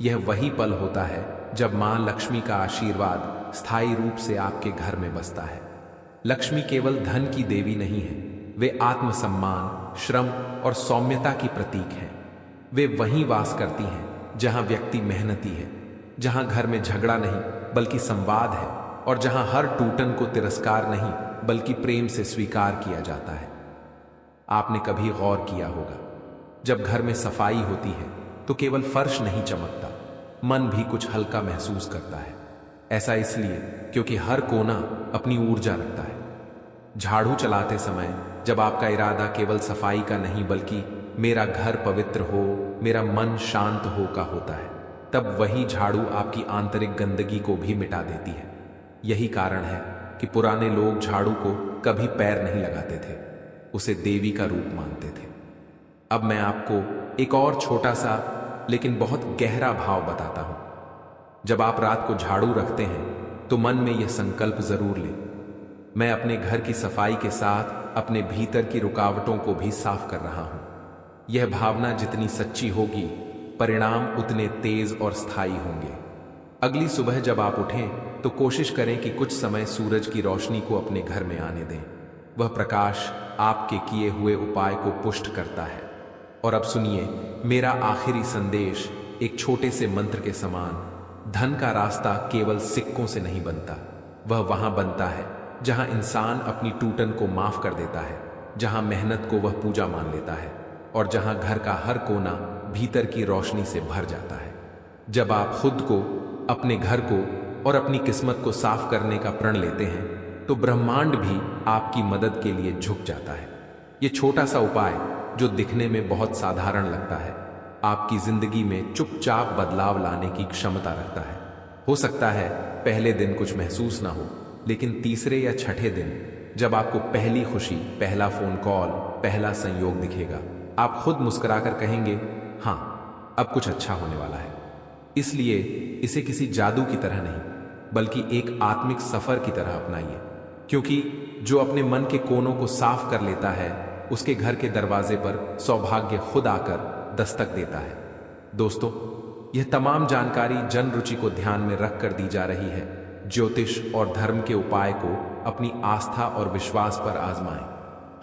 यह वही पल होता है जब मां लक्ष्मी का आशीर्वाद स्थायी रूप से आपके घर में बसता है। लक्ष्मी केवल धन की देवी नहीं है, वे आत्मसम्मान, श्रम और सौम्यता की प्रतीक हैं। वे वहीं वास करती हैं जहां व्यक्ति मेहनती है, जहां घर में झगड़ा नहीं बल्कि संवाद है, और जहां हर टूटन को तिरस्कार नहीं बल्कि प्रेम से स्वीकार किया जाता है। आपने कभी गौर किया होगा, जब घर में सफाई होती है तो केवल फर्श नहीं चमकता, मन भी कुछ हल्का महसूस करता है। ऐसा इसलिए क्योंकि हर कोना अपनी ऊर्जा रखता है। झाड़ू चलाते समय जब आपका इरादा केवल सफाई का नहीं बल्कि मेरा घर पवित्र हो, मेरा मन शांत हो का होता है, तब वही झाड़ू आपकी आंतरिक गंदगी को भी मिटा देती है। यही कारण है कि पुराने लोग झाड़ू को कभी पैर नहीं लगाते थे, उसे देवी का रूप मानते थे। अब मैं आपको एक और छोटा सा लेकिन बहुत गहरा भाव बताता हूं। जब आप रात को झाड़ू रखते हैं तो मन में यह संकल्प जरूर लें, मैं अपने घर की सफाई के साथ अपने भीतर की रुकावटों को भी साफ कर रहा हूं। यह भावना जितनी सच्ची होगी, परिणाम उतने तेज और स्थायी होंगे। अगली सुबह जब आप उठें तो कोशिश करें कि कुछ समय सूरज की रोशनी को अपने घर में आने दें। वह प्रकाश आपके किए हुए उपाय को पुष्ट करता है। और अब सुनिए मेरा आखिरी संदेश, एक छोटे से मंत्र के समान। धन का रास्ता केवल सिक्कों से नहीं बनता, वह वहां बनता है जहां इंसान अपनी टूटन को माफ कर देता है, जहां मेहनत को वह पूजा मान लेता है, और जहां घर का हर कोना भीतर की रोशनी से भर जाता है। जब आप खुद को, अपने घर को और अपनी किस्मत को साफ करने का प्रण लेते हैं तो ब्रह्मांड भी आपकी मदद के लिए झुक जाता है। ये छोटा सा उपाय जो दिखने में बहुत साधारण लगता है, आपकी जिंदगी में चुपचाप बदलाव लाने की क्षमता रखता है। हो सकता है पहले दिन कुछ महसूस ना हो, लेकिन तीसरे या छठे दिन जब आपको पहली खुशी, पहला फोन कॉल, पहला संयोग दिखेगा, आप खुद मुस्कुराकर कहेंगे, हाँ अब कुछ अच्छा होने वाला है। इसलिए इसे किसी जादू की तरह नहीं बल्कि एक आत्मिक सफर की तरह अपनाइए, क्योंकि जो अपने मन के कोनों को साफ कर लेता है उसके घर के दरवाजे पर सौभाग्य खुद आकर दस्तक देता है। दोस्तों, यह तमाम जानकारी जन रुचि को ध्यान में रखकर दी जा रही है। ज्योतिष और धर्म के उपाय को अपनी आस्था और विश्वास पर आजमाएं।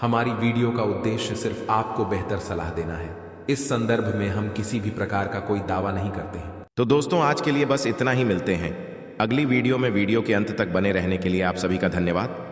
हमारी वीडियो का उद्देश्य सिर्फ आपको बेहतर सलाह देना है। इस संदर्भ में हम किसी भी प्रकार का कोई दावा नहीं करते हैं। तो दोस्तों, आज के लिए बस इतना ही। मिलते हैं अगली वीडियो में। वीडियो के अंत तक बने रहने के लिए आप सभी का धन्यवाद।